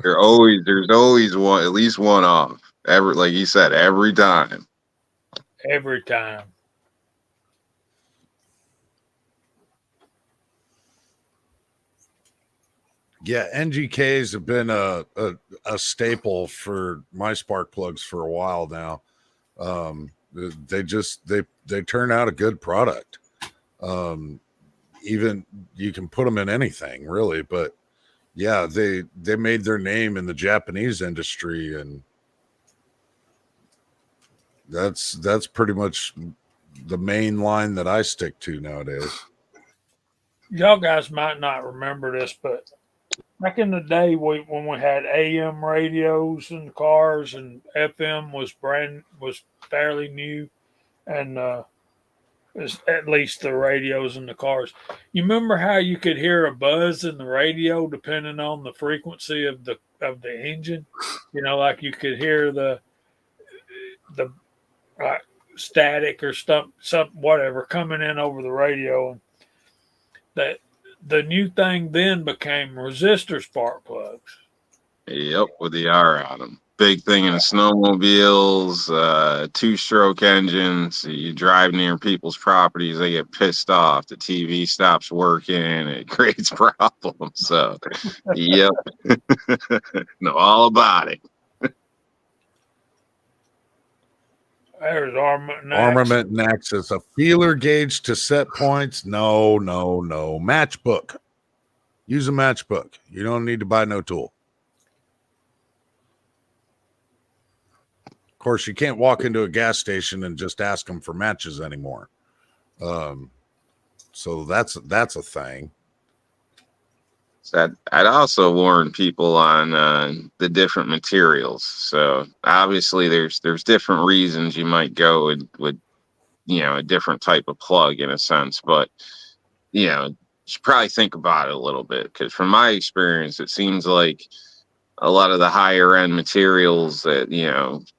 There's always one, at least one off. Like you said, every time. Every time. Yeah, NGKs have been a staple for my spark plugs for a while now. They turn out a good product. Even you can put them in anything really, but yeah, they made their name in the Japanese industry, and that's pretty much the main line that I stick to nowadays. Y'all guys might not remember this, but back in the day when we had AM radios in the cars and FM was fairly new, and at least the radios in the cars. You remember how you could hear a buzz in the radio depending on the frequency of the engine? Like you could hear the static or some whatever coming in over the radio, and that the new thing then became resistor spark plugs. Yep, with the R on them. Big thing in snowmobiles, 2-stroke engines. You drive near people's properties, they get pissed off. The TV stops working. It creates problems. So, yep, know all about it. There's Armament and Axis. A feeler gauge to set points. No. Matchbook. Use a matchbook. You don't need to buy no tool. Of course, you can't walk into a gas station and just ask them for matches anymore. So that's a thing. So I'd also warn people on the different materials. So obviously, there's different reasons you might go with a different type of plug in a sense, but you should probably think about it a little bit, because from my experience, it seems like a lot of the higher end materials that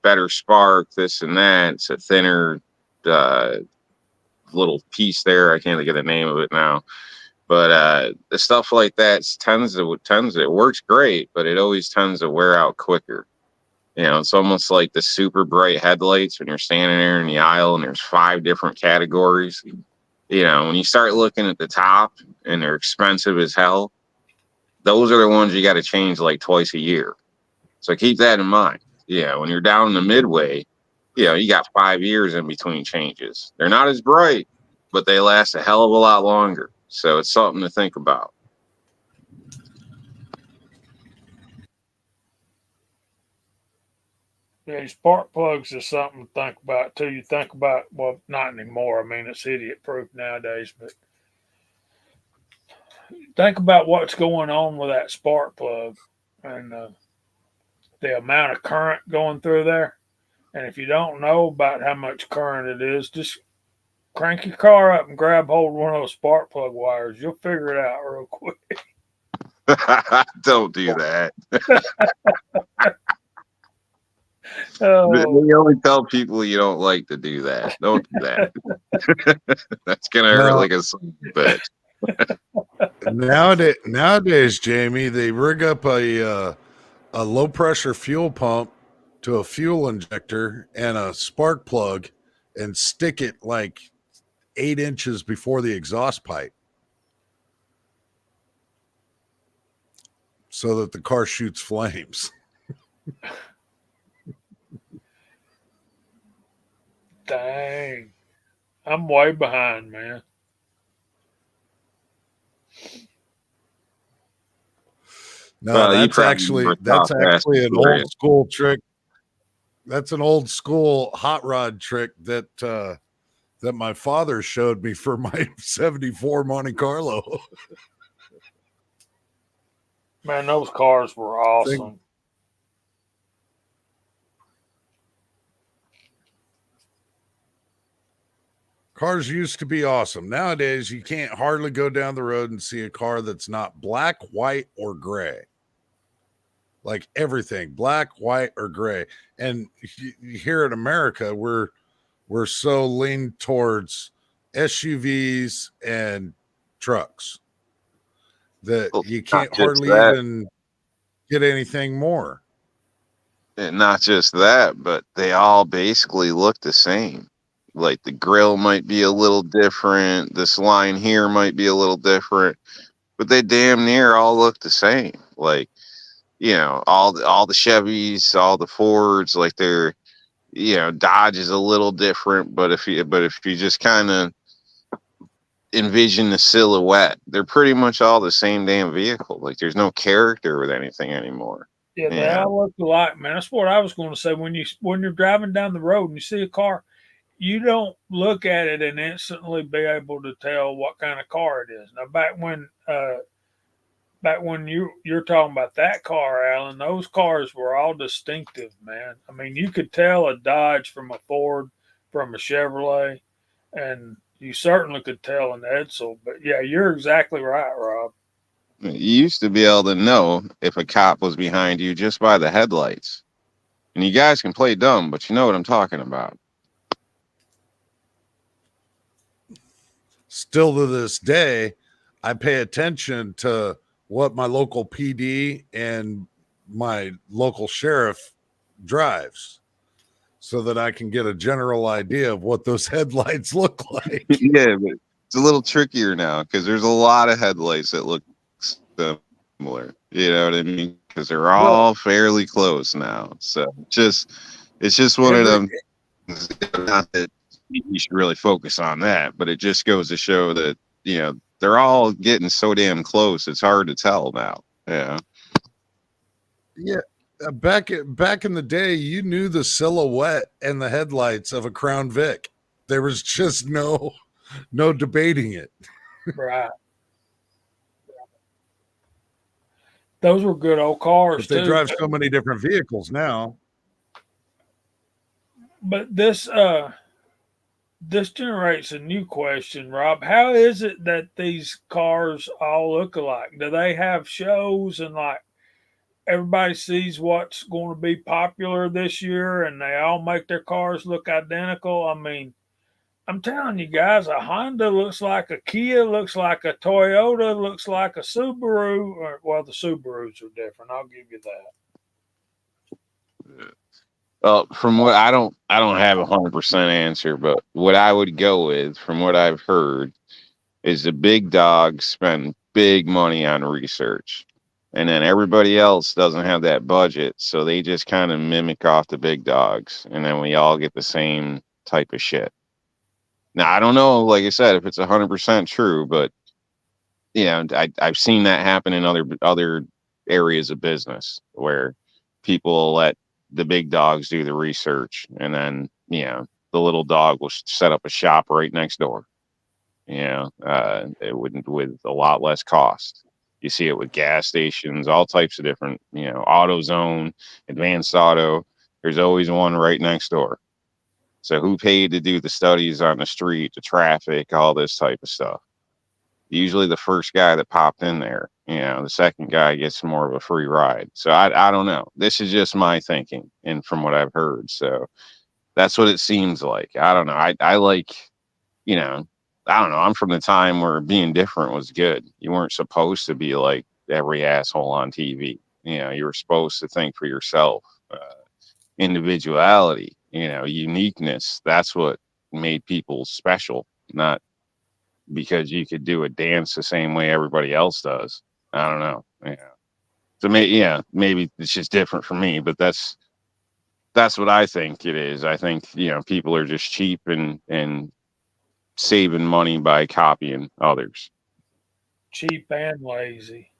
better spark, this and that. It's a thinner uh, little piece there. I can't think of the name of it now. But the stuff like that it works great, but it always tends to wear out quicker. It's almost like the super bright headlights when you're standing there in the aisle and there's 5 different categories. When you start looking at the top and they're expensive as hell, those are the ones you got to change like twice a year. So keep that in mind. When you're down in the midway, you got 5 years in between changes. They're not as bright, but they last a hell of a lot longer. So it's something to think about. Yeah, spark plugs is something to think about too. You think about, well, not anymore. I mean, it's idiot proof nowadays, but think about what's going on with that spark plug and the amount of current going through there. And if you don't know about how much current it is, just crank your car up and grab hold of one of those spark plug wires. You'll figure it out real quick. Don't do that. Oh, You only tell people you don't like to do that. Don't do that. That's gonna hurt No. like a son of a bitch. Nowadays, Jamie, they rig up a low pressure fuel pump to a fuel injector and a spark plug and stick it like 8 inches before the exhaust pipe so that the car shoots flames. dang. I'm way behind, man. No, Well, that's actually an old school trick. That's an old school hot rod trick that my father showed me for my 74 Monte Carlo. Man, those cars were awesome. Cars used to be awesome. Nowadays, you can't hardly go down the road and see a car that's not black, white, or gray. Like everything, black, white, or gray. And here in America, we're so leaned towards SUVs and trucks that you can't hardly even get anything more. And not just that, but they all basically look the same. Like the grill might be a little different, this line here might be a little different, but they damn near all look the same. Like, all the Chevys, all the Fords, like they're, Dodge is a little different, but if you just kind of envision the silhouette, they're pretty much all the same damn vehicle. Like there's no character with anything anymore. Yeah, they all look alike, man. That's what I was going to say. When you're driving down the road and you see a car, you don't look at it and instantly be able to tell what kind of car it is. Now, back when you're talking about that car, Alan, those cars were all distinctive, man. I mean, you could tell a Dodge from a Ford, from a Chevrolet, and you certainly could tell an Edsel. But yeah, you're exactly right, Rob. You used to be able to know if a cop was behind you just by the headlights. And you guys can play dumb, but you know what I'm talking about. Still to this day, I pay attention to what my local PD and my local sheriff drives so that I can get a general idea of what those headlights look like. Yeah, but it's a little trickier now because there's a lot of headlights that look similar. You know what I mean? Because they're all fairly close now. So it's just one of them. Not that you should really focus on that, but it just goes to show that they're all getting so damn close. It's hard to tell now. Yeah. Yeah. Back in the day, you knew the silhouette and the headlights of a Crown Vic. There was just no debating it. Right. Those were good old cars But they too. drive so many different vehicles now. But this generates a new question, Rob. How is it that these cars all look alike? Do they have shows and like everybody sees what's going to be popular this year and they all make their cars look identical? I mean, I'm telling you guys, a Honda looks like a Kia, looks like a Toyota, looks like a Subaru. Or, well, the Subarus are different. I'll give you that. Well, from what I don't have 100% answer, but what I would go with, from what I've heard, is the big dogs spend big money on research, and then everybody else doesn't have that budget, so they just kind of mimic off the big dogs, and then we all get the same type of shit. Now, I don't know, like I said, if it's 100% true, but I've seen that happen in other areas of business where people will let the big dogs do the research, and then the little dog will set up a shop right next door. It wouldn't with a lot less cost. You see it with gas stations, all types of different, AutoZone, Advanced Auto. There's always one right next door. So who paid to do the studies on the street, the traffic, all this type of stuff? Usually the first guy that popped in there, the second guy gets more of a free ride. So I don't know. This is just my thinking and from what I've heard. So that's what it seems like. I don't know. I like, I don't know. I'm from the time where being different was good. You weren't supposed to be like every asshole on TV. You were supposed to think for yourself. Individuality, uniqueness. That's what made people special, not because you could do a dance the same way everybody else does. I don't know. So maybe it's just different for me, but that's what I think it is. I think, people are just cheap and saving money by copying others. Cheap and lazy.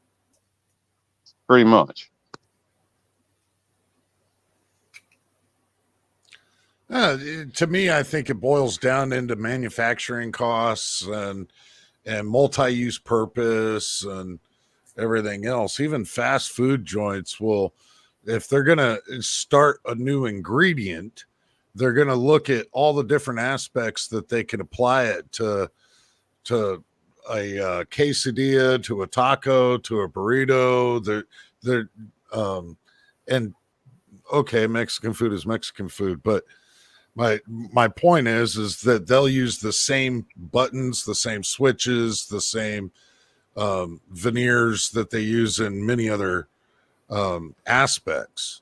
Pretty much. To me, I think it boils down into manufacturing costs and multi-use purpose and everything else. Even fast food joints will, if they're going to start a new ingredient, they're going to look at all the different aspects that they can apply it to a quesadilla, to a taco, to a burrito. And okay, Mexican food is Mexican food, but my point is that they'll use the same buttons, the same switches, the same veneers that they use in many other aspects.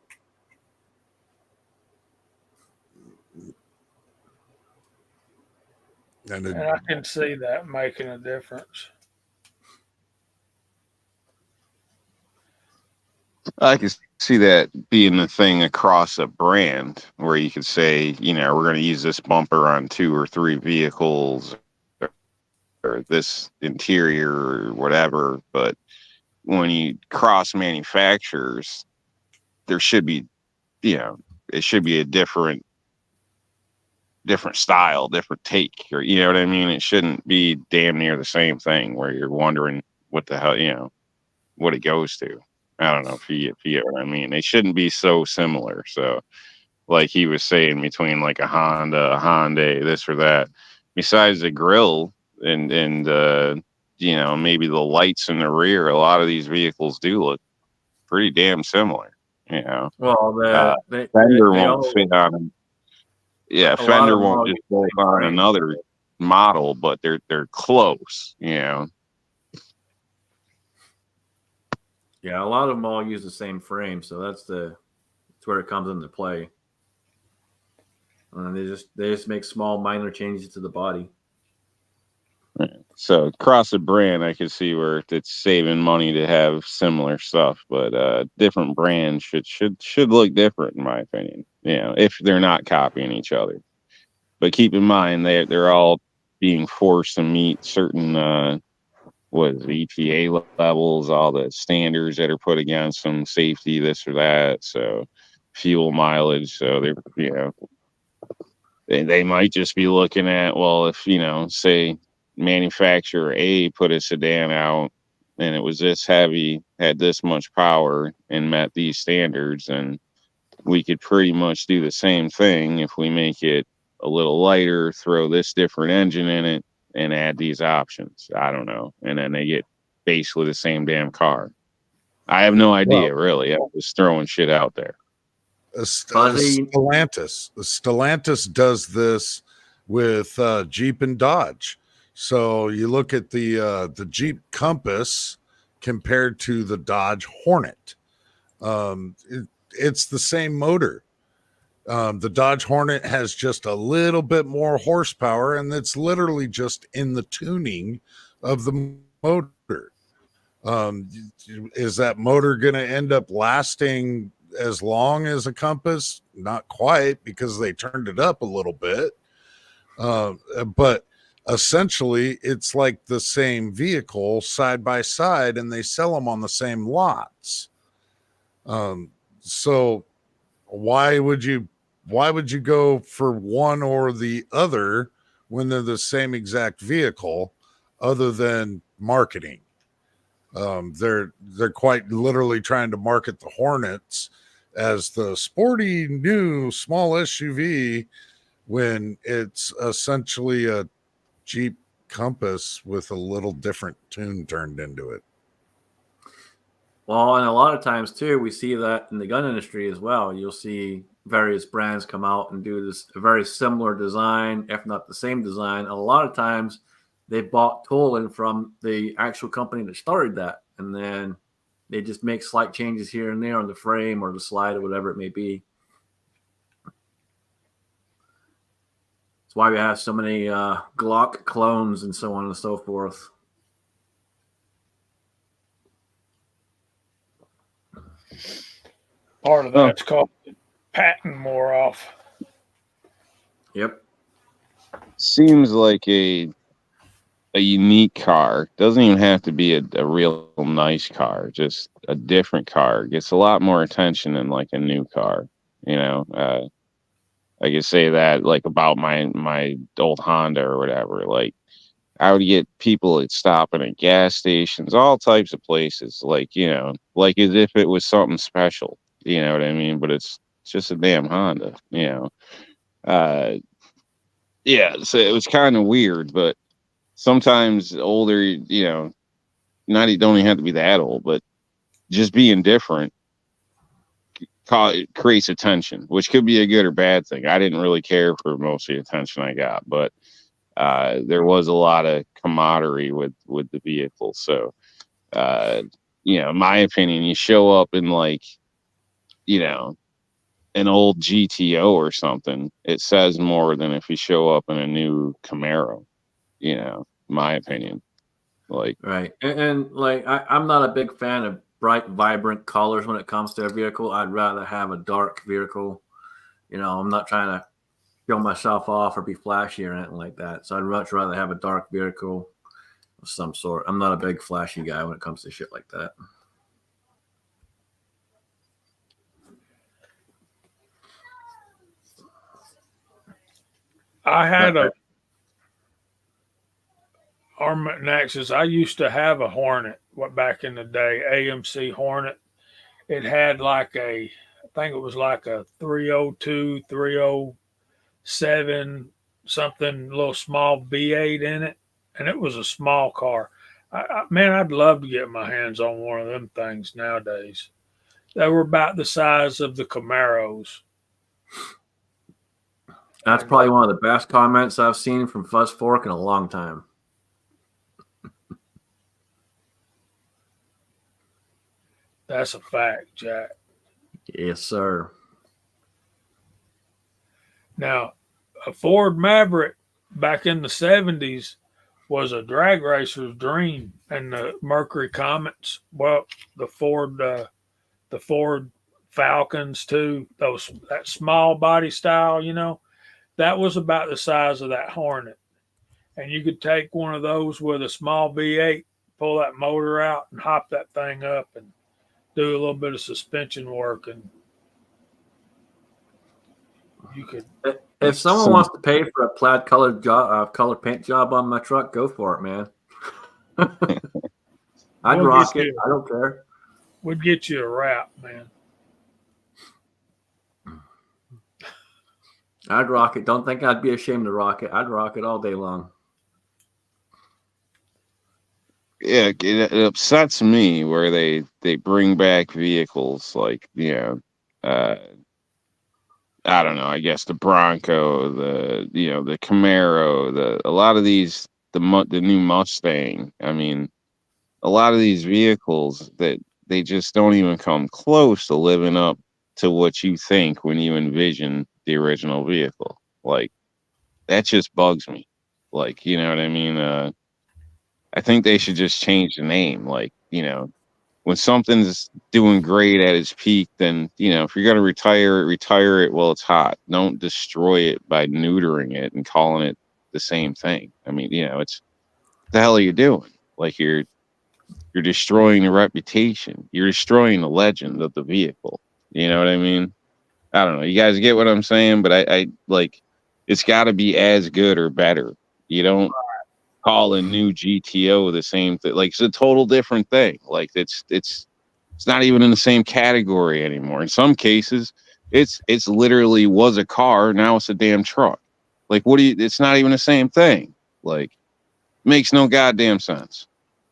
And I can see that making a difference. I can see that being the thing across a brand where you could say, we're going to use this bumper on 2 or 3 vehicles or this interior or whatever. But when you cross manufacturers, there should be, it should be a different style, different take, or, you know what I mean? It shouldn't be damn near the same thing where you're wondering what the hell, what it goes to. I don't know if you get what I mean. They shouldn't be so similar. So, like he was saying, between like a Honda, a Hyundai, this or that, besides the grill and maybe the lights in the rear, a lot of these vehicles do look pretty damn similar. Well, Fender won't fit on them. Yeah, Fender won't just go on another model, but they're close. Yeah, a lot of them all use the same frame, so that's where it comes into play. And they just make small minor changes to the body. So across a brand, I can see where it's saving money to have similar stuff, but different brands should look different in my opinion. If they're not copying each other. But keep in mind they're all being forced to meet certain EPA levels, all the standards that are put against them, safety, this or that. So fuel mileage. So they're, they might just be looking at, well, if, say manufacturer A put a sedan out and it was this heavy, had this much power and met these standards, and we could pretty much do the same thing if we make it a little lighter, throw this different engine in it, and add these options. I don't know. And then they get basically the same damn car. I have no idea, really. I'm just throwing shit out there. Stellantis does this with Jeep and Dodge. So you look at the Jeep Compass compared to the Dodge Hornet. It's the same motor. The Dodge Hornet has just a little bit more horsepower, and it's literally just in the tuning of the motor. Is that motor going to end up lasting as long as a Compass? Not quite, because they turned it up a little bit. But essentially, it's like the same vehicle side by side, and they sell them on the same lots. So why would you go for one or the other when they're the same exact vehicle, other than marketing? They're quite literally trying to market the Hornets as the sporty new small SUV when it's essentially a Jeep Compass with a little different tune turned into it. Well, and a lot of times too, we see that in the gun industry as well. You'll see various brands come out and do this a very similar design, if not the same design. And a lot of times they bought tooling from the actual company that started that, and then they just make slight changes here and there on the frame or the slide or whatever it may be. That's why we have so many Glock clones and so on and so forth. Part of that's called patent wore off. Yep. Seems like a unique car. Doesn't even have to be a real nice car, just a different car. Gets a lot more attention than like a new car. I could say that like about my old Honda or whatever. Like I would get people at stopping at gas stations, all types of places, like like as if it was something special. You know what I mean? But it's just a damn Honda. So it was kind of weird, but sometimes older, not you don't even have to be that old, but just being different creates attention, which could be a good or bad thing. I didn't really care for most of the attention I got, but there was a lot of camaraderie with the vehicle. So, in my opinion, you show up in like, an old GTO or something, it says more than if you show up in a new Camaro, my opinion. Like, right. And like, I'm not a big fan of bright, vibrant colors when it comes to a vehicle. I'd rather have a dark vehicle. I'm not trying to show myself off or be flashy or anything like that. So I'd much rather have a dark vehicle of some sort. I'm not a big flashy guy when it comes to shit like that. I had Armament Axis. I used to have a Hornet back in the day, AMC Hornet. It had like I think it was like a 302, 307, something, little small V8 in it. And it was a small car. Man, I'd love to get my hands on one of them things nowadays. They were about the size of the Camaros. That's probably one of the best comments I've seen from Fuzz Fork in a long time. That's a fact, Jack. Yes, sir. Now, a Ford Maverick back in the 70s was a drag racer's dream, and the Mercury Comets, well, the Ford Falcons too, that small body style, that was about the size of that Hornet. And you could take one of those with a small V8, pull that motor out and hop that thing up and do a little bit of suspension work, and you could. If someone wants to pay for a plaid colored color paint job on my truck, go for it, man. I'd We'll rock get it. you- I don't care. We'd get you a wrap, man. I'd rock it. Don't think I'd be ashamed to rock it. I'd rock it all day long. Yeah, it upsets me where they bring back vehicles like, uh I don't know, I guess the Bronco, the Camaro, a lot of these, the new Mustang. I mean, a lot of these vehicles that they just don't even come close to living up to what you think when you envision the original vehicle. Like, that just bugs me. Like, you know what I mean? I think they should just change the name. Like, when something's doing great at its peak, then, if you're going to retire it while it's hot. Don't destroy it by neutering it and calling it the same thing. I mean, it's, the hell are you doing? Like, you're destroying the reputation. You're destroying the legend of the vehicle. You know what I mean? I don't know. You guys get what I'm saying? But I like, it's got to be as good or better. You don't call a new GTO the same thing. Like, it's a total different thing. Like, it's not even in the same category anymore. In some cases, it's literally was a car, now it's a damn truck. Like, it's not even the same thing. Like, makes no goddamn sense.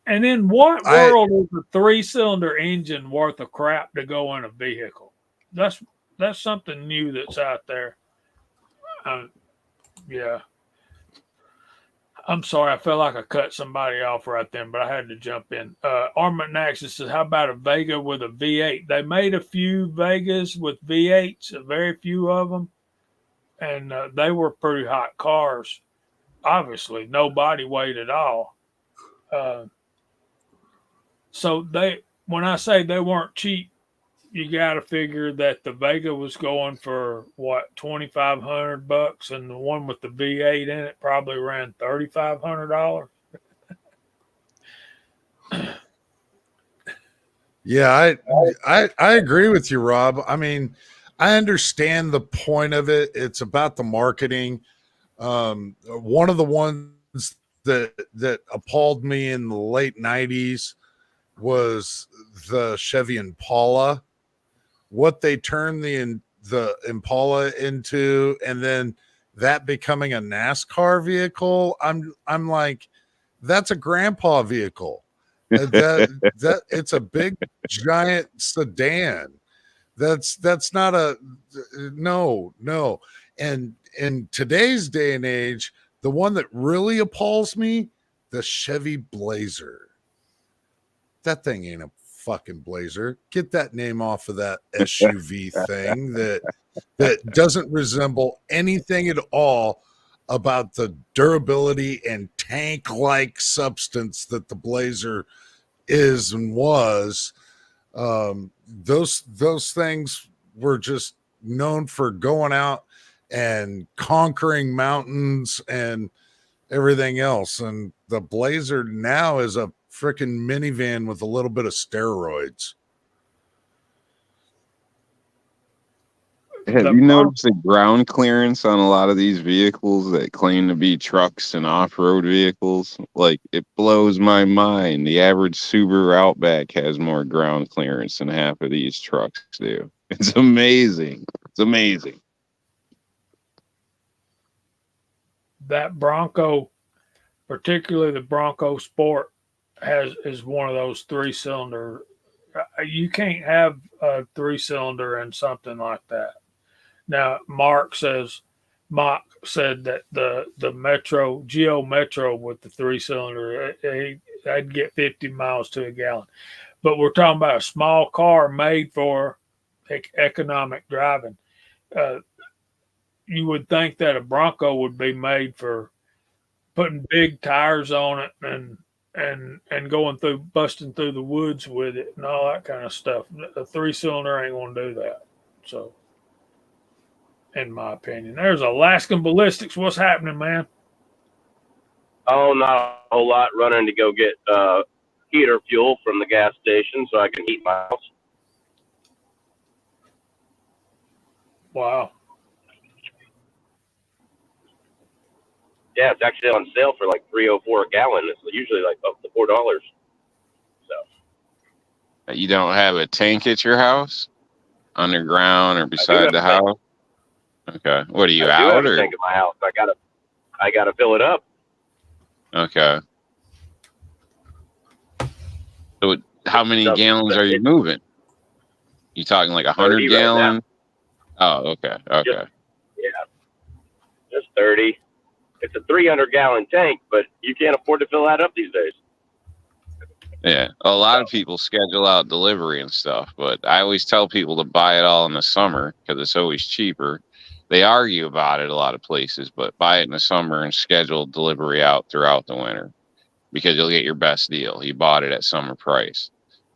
And in what world is a 3-cylinder engine worth of crap to go in a vehicle? That's something new that's out there. Yeah. I'm sorry, I felt like I cut somebody off right then, but I had to jump in. Armament Axis says, how about a Vega with a V8? They made a few Vegas with V8s, a very few of them, and they were pretty hot cars. Obviously, no body weight at all. So when I say they weren't cheap, you got to figure that the Vega was going for what, $2,500, and the one with the V8 in it probably ran $3,500. Yeah, I agree with you, Rob. I mean, I understand the point of it. It's about the marketing. One of the ones that appalled me in the late 90s was the Chevy Impala. What they turned the Impala into, and then that becoming a NASCAR vehicle. I'm like, that's a grandpa vehicle. That it's a big giant sedan. That's not a no. And in today's day and age, the one that really appalls me, the Chevy Blazer. That thing ain't a fucking Blazer. Get that name off of that SUV thing that doesn't resemble anything at all about the durability and tank-like substance that the Blazer is and was. Those things were just known for going out and conquering mountains and everything else. And the Blazer now is a freaking minivan with a little bit of steroids. Have you noticed the ground clearance on a lot of these vehicles that claim to be trucks and off-road vehicles? Like, it blows my mind. The average Subaru Outback has more ground clearance than half of these trucks do. It's amazing. It's amazing. That Bronco, particularly the Bronco Sport, is one of those 3-cylinder. You can't have a 3-cylinder in something like that. Now, Mock said that the Metro, Geo Metro with the 3-cylinder, I'd get 50 miles to a gallon. But we're talking about a small car made for economic driving. You would think that a Bronco would be made for putting big tires on it and going through, busting through the woods with it and all that kind of stuff. A 3-cylinder ain't going to do that. So, in my opinion, there's Alaskan Ballistics. What's happening, man? Oh, not a whole lot. Running to go get heater fuel from the gas station so I can heat my house. Wow. Yeah, it's actually on sale for like $3.04 a gallon. It's usually like up to $4. So You don't have a tank at your house, underground or beside the house? Okay. What are you I do out have a or? tank in my house. I gotta fill it up. Okay. So how many So, gallons are you moving? You talking like 100 30 right now. gallon? Oh, okay. Okay. Yeah, just 30. It's a 300-gallon tank, but you can't afford to fill that up these days. Yeah. A lot of people schedule out delivery and stuff, but I always tell people to buy it all in the summer because it's always cheaper. They argue about it a lot of places, but buy it in the summer and schedule delivery out throughout the winter because you'll get your best deal. You bought it at summer price.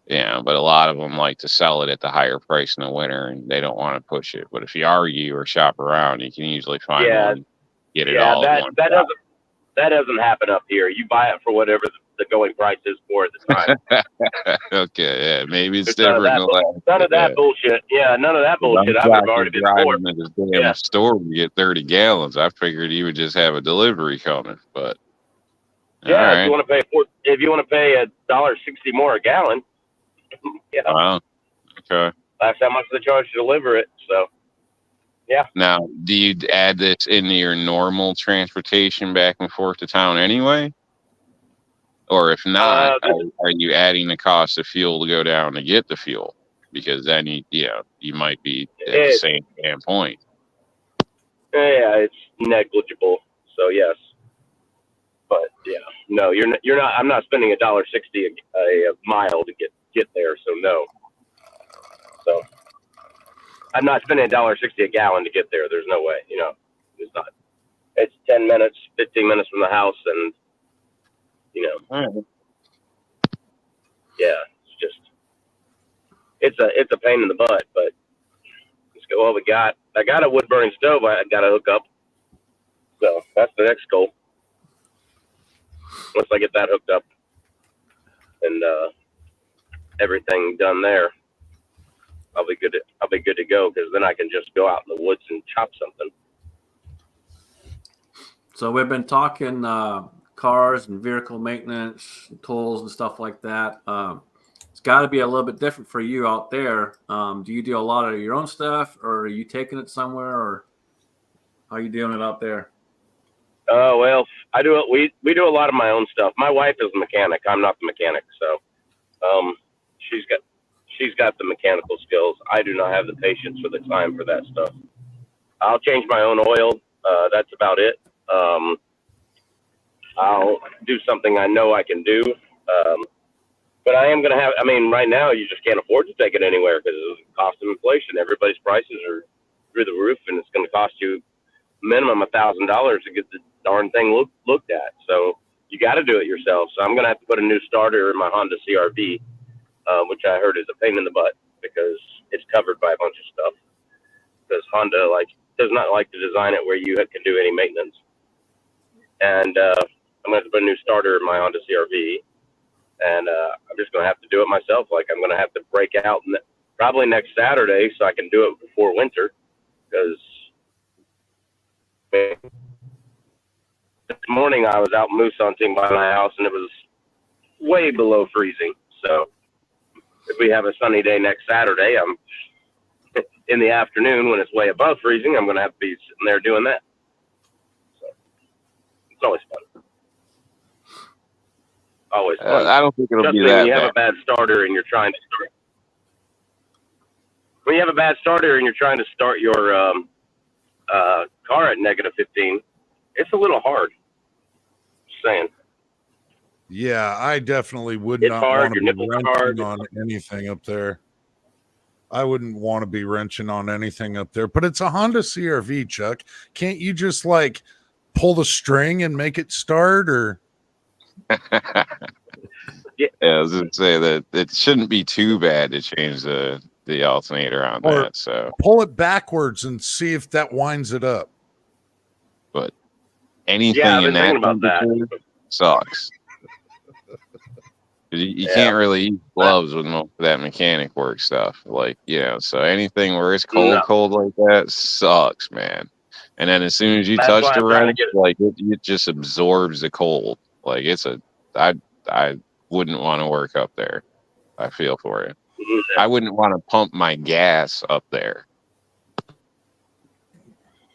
Yeah, but a lot of them like to sell it at the higher price in the winter and they don't want to push it. But if you argue or shop around, you can usually find one, get it all at one shot. That doesn't happen up here. You buy it for whatever the going price is for at the time. Okay, yeah, maybe it's There's different. none of that bullshit. Yeah, none of that bullshit. I've already been driving for. to this damn store to get 30 gallons. I figured you would just have a delivery coming, but Yeah, all right. if you want to pay $1.60 more a gallon. Yeah. Wow. Okay. That's how much they charge to deliver it. So. Yeah. Now, do you add this into your normal transportation back and forth to town anyway? Or if not, are you adding the cost of fuel to go down to get the fuel? Because then you might be at the same damn point. Yeah, it's negligible. So yes, but yeah, no, you're not. I'm not spending $1.60 a mile to get there. So no. So I'm not spending $1.60 a gallon to get there. There's no way. It's not. It's 10 minutes, 15 minutes from the house, and yeah, it's a pain in the butt, but let's go. Well, I got a wood burning stove. I got to hook up. So that's the next goal. Once I get that hooked up and everything done there, I'll be good to go because then I can just go out in the woods and chop something. So we've been talking cars and vehicle maintenance, tools and stuff like that. It's got to be a little bit different for you out there. Do you do a lot of your own stuff, or are you taking it somewhere, or how are you doing it out there? Well, I do it. We do a lot of my own stuff. My wife is a mechanic. I'm not the mechanic, so she's got the mechanical skills. I do not have the patience or the time for that stuff. I'll change my own oil. That's about it. I'll do something I know I can do. But I am going to have, right now you just can't afford to take it anywhere because of the cost of inflation. Everybody's prices are through the roof, and it's going to cost you minimum $1,000 to get the darn thing looked at. So you got to do it yourself. So I'm going to have to put a new starter in my Honda CRV, which I heard is a pain in the butt because it's covered by a bunch of stuff. Because Honda does not like to design it where you can do any maintenance. And I'm going to have to put a new starter in my Honda CRV. And I'm just going to have to do it myself. I'm going to have to break out probably next Saturday so I can do it before winter. Because this morning I was out moose hunting by my house and it was way below freezing. So if we have a sunny day next Saturday, I'm in the afternoon when it's way above freezing, I'm going to have to be sitting there doing that. So it's always fun. Always fun. I don't think it'll be that when you have a bad starter and you're trying to start. When you have a bad starter and you're trying to start your car at -15, it's a little hard. Just saying. Yeah, I definitely would It's not hard, want to your be nipples are wrenching hard. on anything up there. I wouldn't want to be wrenching on anything up there, but it's a Honda CRV, Chuck. Can't you just pull the string and make it start, or? Yeah, I was going to say that it shouldn't be too bad to change the alternator on that. So pull it backwards and see if that winds it up. But anything in that about that sucks. You can't really use gloves with most of that mechanic work stuff. Like, so anything where it's No. cold like that sucks, man. And then as soon as you That's touch why the I'm trying to wrench, get it. like it just absorbs the cold. Like I wouldn't want to work up there. I feel for you. I wouldn't want to pump my gas up there.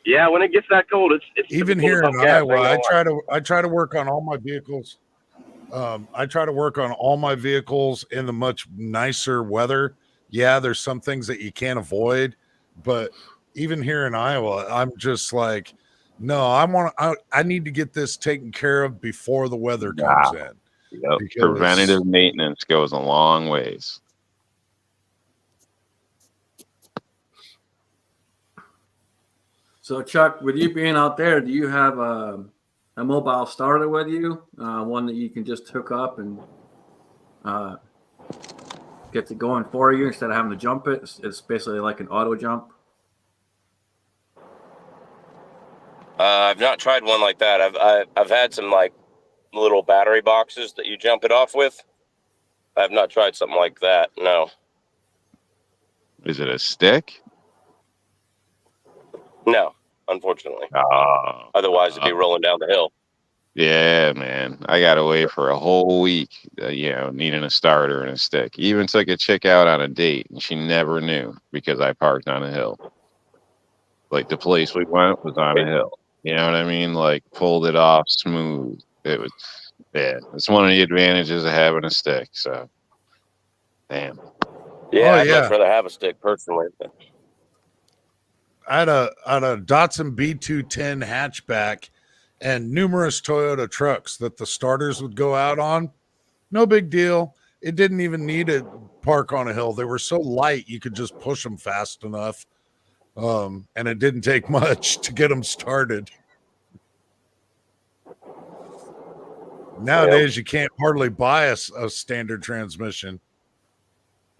Yeah, when it gets that cold, it's Even difficult here to in pump gas, Iowa, ain't gonna lie. I try to work on all my vehicles. I try to work on all my vehicles in the much nicer weather. Yeah, there's some things that you can't avoid, but even here in Iowa, I'm just like, no, I need to get this taken care of before the weather comes in. Yep. Because Preventative maintenance goes a long ways. So, Chuck, with you being out there, do you have a mobile starter with you? One that you can just hook up and gets it going for you instead of having to jump it? It's basically like an auto jump. I've not tried one like that. I've had some like little battery boxes that you jump it off with. I have not tried something like that. No. Is it a stick? No, unfortunately. Oh, Otherwise, it'd be rolling down the hill. yeah, man. I got away for a whole week, needing a starter and a stick. Even took a chick out on a date, and she never knew because I parked on a hill. Like the place we went was on a hill. You know what I mean? Like pulled it off smooth. It was, it's one of the advantages of having a stick. So, damn. Yeah, I'd yeah. much rather have a stick personally. I had a Datsun B210 hatchback and numerous Toyota trucks that the starters would go out on. No big deal. It didn't even need to park on a hill. They were so light you could just push them fast enough. And it didn't take much to get them started. Nowadays, you can't hardly buy a standard transmission.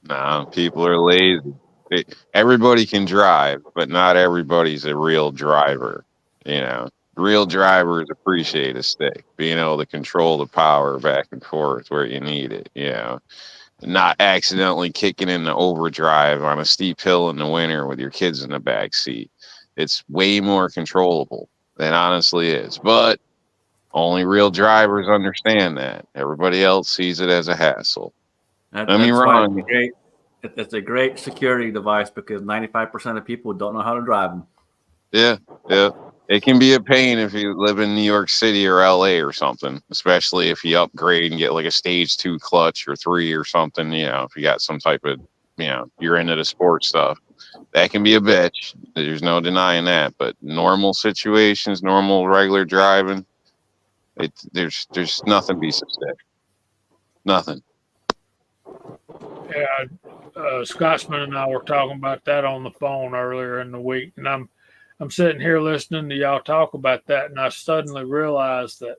No, people are lazy. Everybody can drive, but not everybody's a real driver. Real drivers appreciate a stick, being able to control the power back and forth where you need it. Not accidentally kicking in the overdrive on a steep hill in the winter with your kids in the back seat. It's way more controllable than honestly is, but only real drivers understand that. Everybody else sees it as a hassle. That's wrong. Why it's a great security device because 95% of people don't know how to drive them. Yeah. It can be a pain if you live in New York City or LA or something, especially if you upgrade and get like a stage 2 clutch or 3 or something. If you got some type of, you're into the sports stuff. That can be a bitch. There's no denying that. But normal situations, normal regular driving, there's nothing beats a stick. Nothing. Yeah, Scotsman and I were talking about that on the phone earlier in the week, and I'm sitting here listening to y'all talk about that, and I suddenly realized that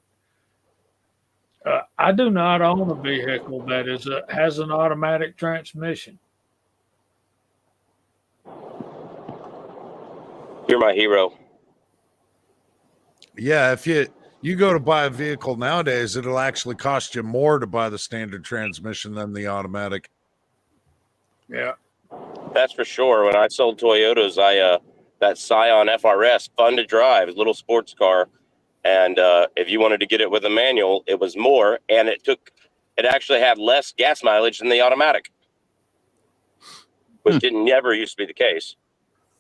I do not own a vehicle that has an automatic transmission. You're my hero. Yeah, if you go to buy a vehicle nowadays, it'll actually cost you more to buy the standard transmission than the automatic. Yeah, that's for sure. When I sold Toyotas, that Scion FRS, fun to drive, little sports car, and if you wanted to get it with a manual, it was more, and it actually had less gas mileage than the automatic, which didn't never used to be the case.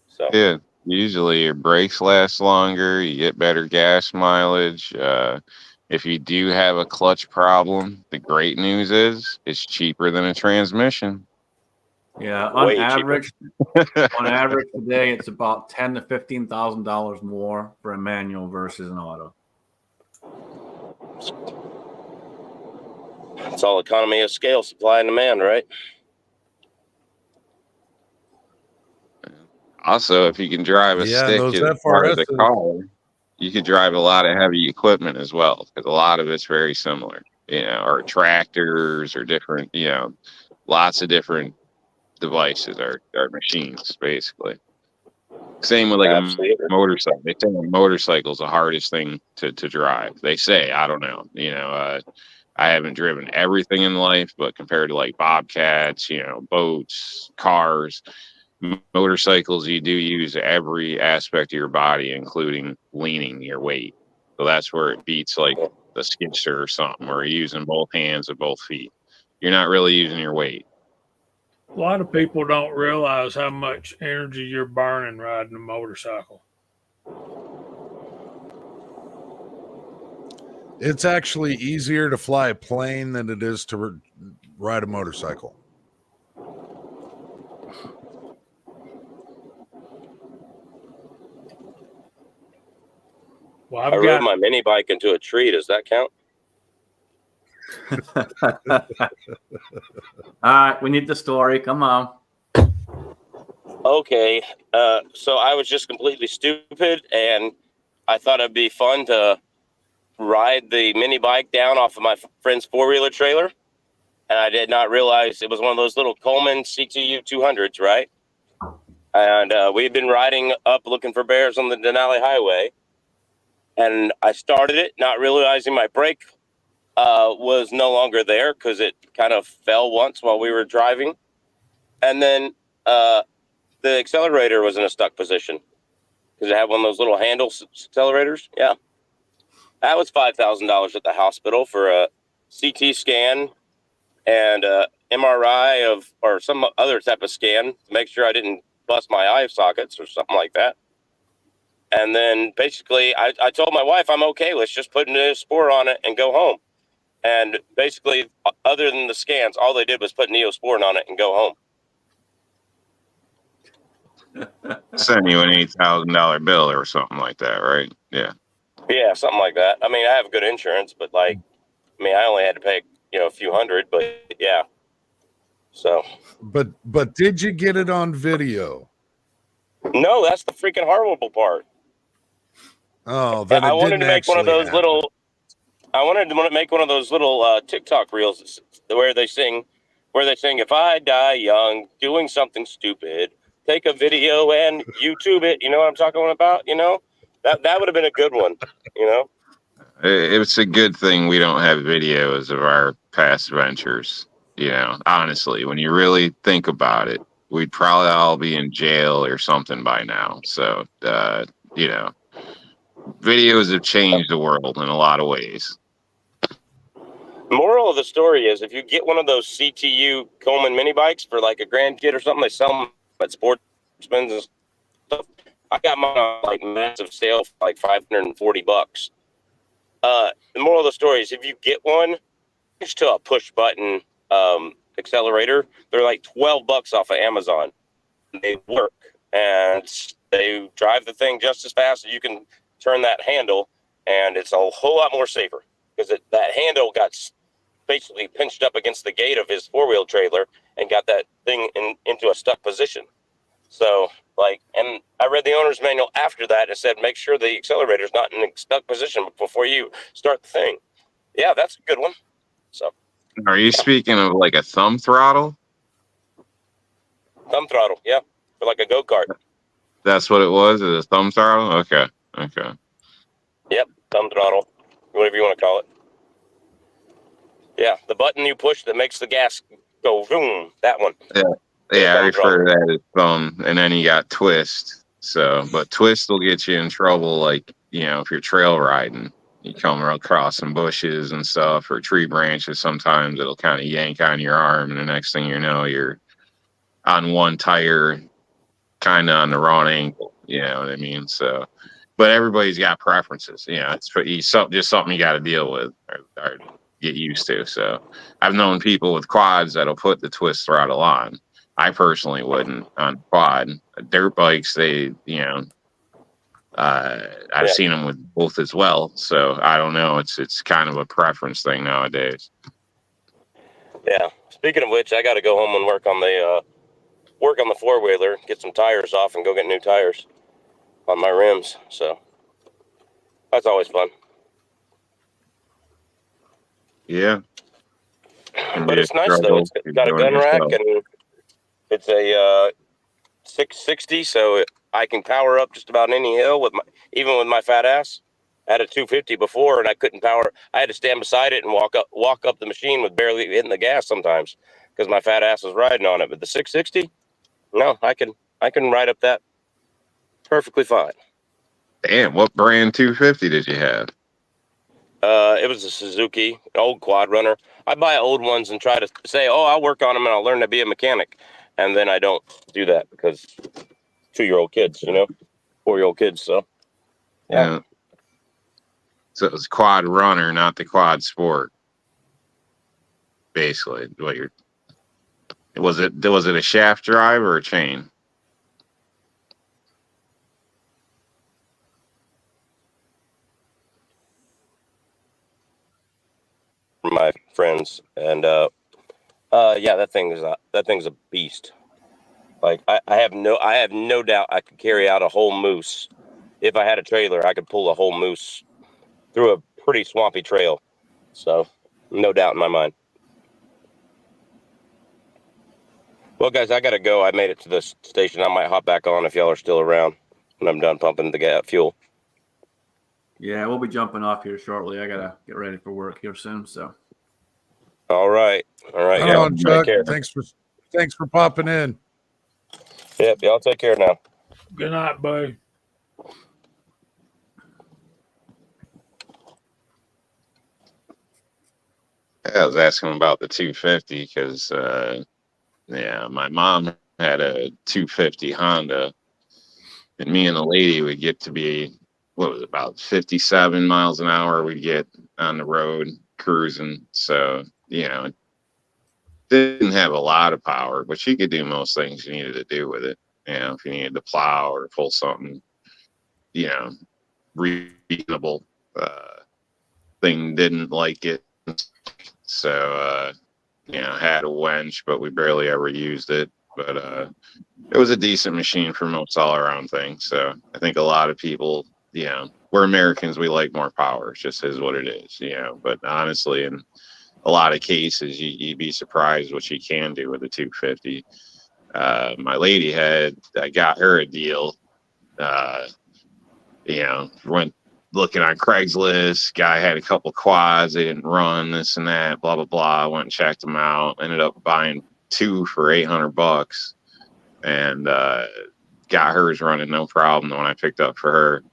So yeah, usually your brakes last longer, you get better gas mileage. If you do have a clutch problem, the great news is it's cheaper than a transmission. Yeah, on Way average today, it's about $10,000 to $15,000 more for a manual versus an auto. it's all economy of scale, supply and demand, right? Also, if you can drive a stick those as far as a FRSs. car, you could drive a lot of heavy equipment as well, because a lot of it's very similar, or tractors or different, lots of different devices or machines, basically. Same with like Absolutely. a motorcycle. They say a motorcycle is the hardest thing to drive. They say, I don't know, I haven't driven everything in life, but compared to like bobcats, boats, cars, motorcycles, you do use every aspect of your body, including leaning your weight. So that's where it beats like the skidster or something, where you're using both hands and both feet. You're not really using your weight. A lot of people don't realize how much energy you're burning riding a motorcycle. It's actually easier to fly a plane than it is to ride a motorcycle. Well, I rode my mini bike into a tree. Does that count? All right, we need the story. Come on. Okay. So I was just completely stupid, and I thought it'd be fun to ride the mini bike down off of my friend's four-wheeler trailer. And I did not realize it was one of those little Coleman CTU 200s, right? And we had been riding up looking for bears on the Denali Highway. And I started it, not realizing my brake was no longer there because it kind of fell once while we were driving. And then the accelerator was in a stuck position because it had one of those little handle accelerators. Yeah. That was $5,000 at the hospital for a CT scan and MRI or some other type of scan to make sure I didn't bust my eye sockets or something like that. And then basically I told my wife, I'm okay. Let's just put a Neospore on it and go home. And basically, other than the scans, all they did was put Neosporin on it and go home. Send you an $8,000 bill or something like that, right? Yeah. Yeah, something like that. I mean, I have good insurance, but I only had to pay, a few hundred, but yeah. So. But did you get it on video? No, that's the freaking horrible part. Oh, then I wanted to make one of those happen. little. I wanted to make one of those little TikTok reels where they sing, "If I die young, doing something stupid, take a video and YouTube it." You know what I'm talking about? That would have been a good one. It's a good thing we don't have videos of our past ventures. Honestly, when you really think about it, we'd probably all be in jail or something by now. So, videos have changed the world in a lot of ways. Moral of the story is, if you get one of those CTU Coleman mini bikes for like a grandkid or something, they sell them at Sportsman's and stuff. I got mine on like massive sale for like $540. The moral of the story is, if you get one, switch to a push button accelerator. They're like $12 off of Amazon. They work and they drive the thing just as fast as you can turn that handle, and it's a whole lot more safer because that handle got basically pinched up against the gate of his four-wheel trailer and got that thing into a stuck position. So, and I read the owner's manual after that and said, make sure the accelerator's not in a stuck position before you start the thing. Yeah, that's a good one. So, are you speaking of like a thumb throttle? Thumb throttle, yeah, for like a go-kart. That's what it was. Is a thumb throttle? Okay. Yep, thumb throttle, whatever you want to call it. Yeah, the button you push that makes the gas go boom. That one. Yeah, I refer to that as thumb, and then you got twist. So, but twist will get you in trouble, like if you're trail riding, you come across some bushes and stuff or tree branches. Sometimes it'll kind of yank on your arm, and the next thing you know, you're on one tire, kind of on the wrong angle. You know what I mean? So, but everybody's got preferences. It's just something you got to deal with or get used to. So, I've known people with quads that'll put the twist throttle on. I personally wouldn't on quad. Dirt bikes, I've seen them with both as well. So I don't know. It's kind of a preference thing nowadays. Yeah. Speaking of which, I got to go home and work on the four-wheeler, get some tires off, and go get new tires on my rims. So that's always fun. Yeah. But it's nice though. It's got a gun rack and it's a 660, so I can power up just about any hill even with my fat ass. had a 250 before, and I couldn't power. I had to stand beside it and walk up the machine with barely hitting the gas sometimes because my fat ass was riding on it. But the 660, no, I can ride up that perfectly fine. Damn, what brand 250 did you have? It was a Suzuki, an old quad runner. I buy old ones and try to say, oh, I'll work on them and I'll learn to be a mechanic. And then I don't do that because 2-year-old kids, 4-year-old kids. So, yeah. So it was quad runner, not the quad sport. Basically, was it a shaft drive or a chain? My friends. And, yeah, that thing's a beast. Like I have no doubt I could carry out a whole moose. If I had a trailer, I could pull a whole moose through a pretty swampy trail. So, no doubt in my mind. Well, guys, I got to go. I made it to the station. I might hop back on if y'all are still around when I'm done pumping the fuel. Yeah, we'll be jumping off here shortly. I got to get ready for work here soon. So. All right. Right Y'all on, Chuck. take care. Thanks for popping in. Yep. Y'all take care now. Good night, buddy. I was asking about the 250 because, my mom had a 250 Honda, and me and the lady would get to be, about 57 miles an hour. We'd get on the road cruising. So, it didn't have a lot of power, but she could do most things you needed to do with it. If you needed to plow or pull something, reasonable thing, didn't like it. So, had a winch, but we barely ever used it. But it was a decent machine for most all around things. So I think a lot of people, we're Americans, we like more power. It just is what it is, But honestly, in a lot of cases, you'd be surprised what she can do with a 250. My lady I got her a deal. Went looking on Craigslist. Guy had a couple quads. They didn't run, this and that, blah, blah, blah. Went and checked them out. Ended up buying 2 for $800 and got hers running no problem. The one I picked up for her.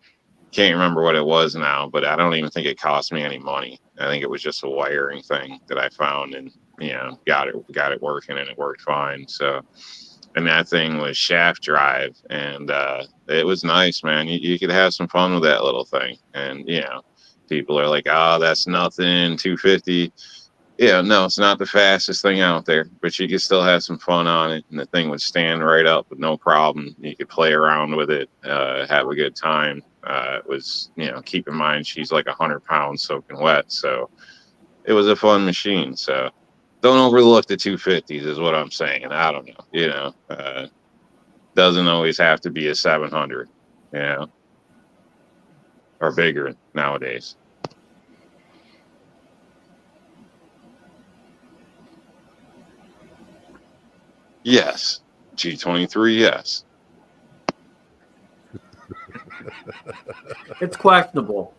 Can't remember what it was now, but I don't even think it cost me any money. I think it was just a wiring thing that I found and, got it working and it worked fine. So, and that thing was shaft drive and it was nice, man. You could have some fun with that little thing. And, people are like, oh, that's nothing, 250. Yeah, no, it's not the fastest thing out there, but you could still have some fun on it. And the thing would stand right up with no problem. You could play around with it, have a good time. It was, keep in mind, she's like 100 pounds soaking wet. So it was a fun machine. So don't overlook the 250s is what I'm saying. I don't know, doesn't always have to be a 700, or bigger nowadays. Yes. G23, yes. It's questionable.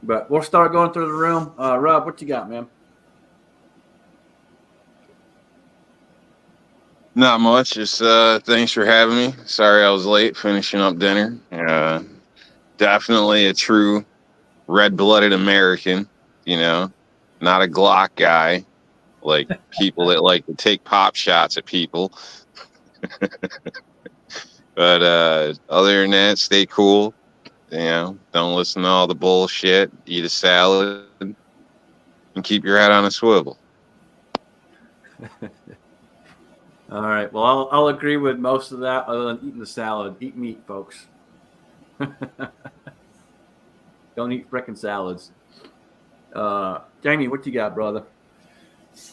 But we'll start going through the room. Rob, what you got, man? Not much. Just thanks for having me. Sorry I was late finishing up dinner. Definitely a true red-blooded American, not a Glock guy, like people that like to take pop shots at people. But other than that, stay cool. Don't listen to all the bullshit. Eat a salad and keep your head on a swivel. All right. Well, I'll agree with most of that other than eating the salad. Eat meat, folks. Don't eat frickin' salads. Jamie, what you got, brother?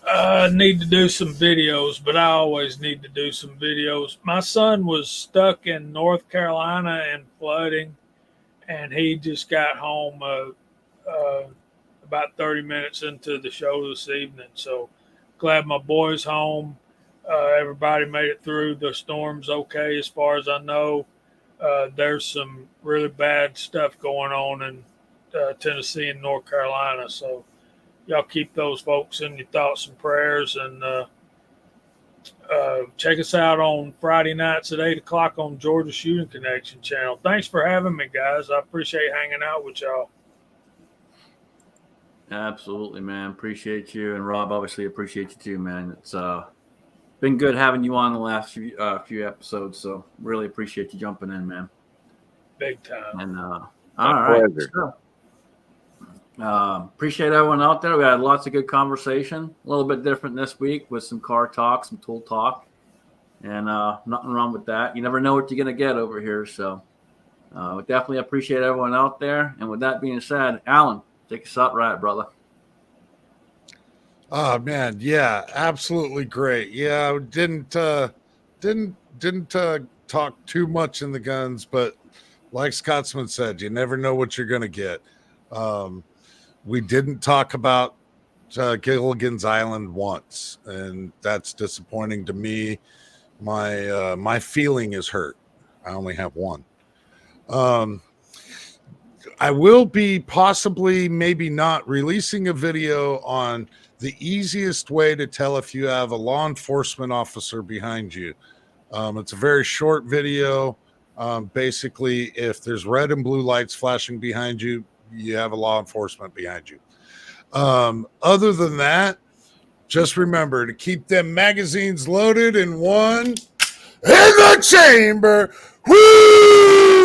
I need to do some videos, but I always need to do some videos. My son was stuck in North Carolina and flooding, and he just got home about 30 minutes into the show this evening. So glad my boy's home. Everybody made it through the storms okay, as far as I know. there's some really bad stuff going on in Tennessee and North Carolina. So y'all keep those folks in your thoughts and prayers, and check us out on Friday nights at 8 o'clock on Georgia Shooting Connection channel. Thanks for having me, guys. I appreciate hanging out with y'all. Absolutely, man. Appreciate you. And Rob, obviously appreciate you too, man. It's been good having you on the last few episodes. So really appreciate you jumping in, man. Big time. And all right. Pleasure. Appreciate everyone out there. We had lots of good conversation. A little bit different this week with some car talk, some tool talk, and nothing wrong with that. You never know what you're gonna get over here. So we definitely appreciate everyone out there. And with that being said, Alan, take us out right, brother. Oh man, yeah, absolutely great. Yeah, didn't talk too much in the guns, but like Scotsman said, you never know what you're gonna get. We didn't talk about Gilligan's Island once, and that's disappointing to me. My feeling is hurt. I only have one. I will be possibly, maybe not, releasing a video on the easiest way to tell if you have a law enforcement officer behind you. It's a very short video. Basically, if there's red and blue lights flashing behind you, you have a law enforcement behind you. Other than that, just remember to keep them magazines loaded and one in the chamber. Woo!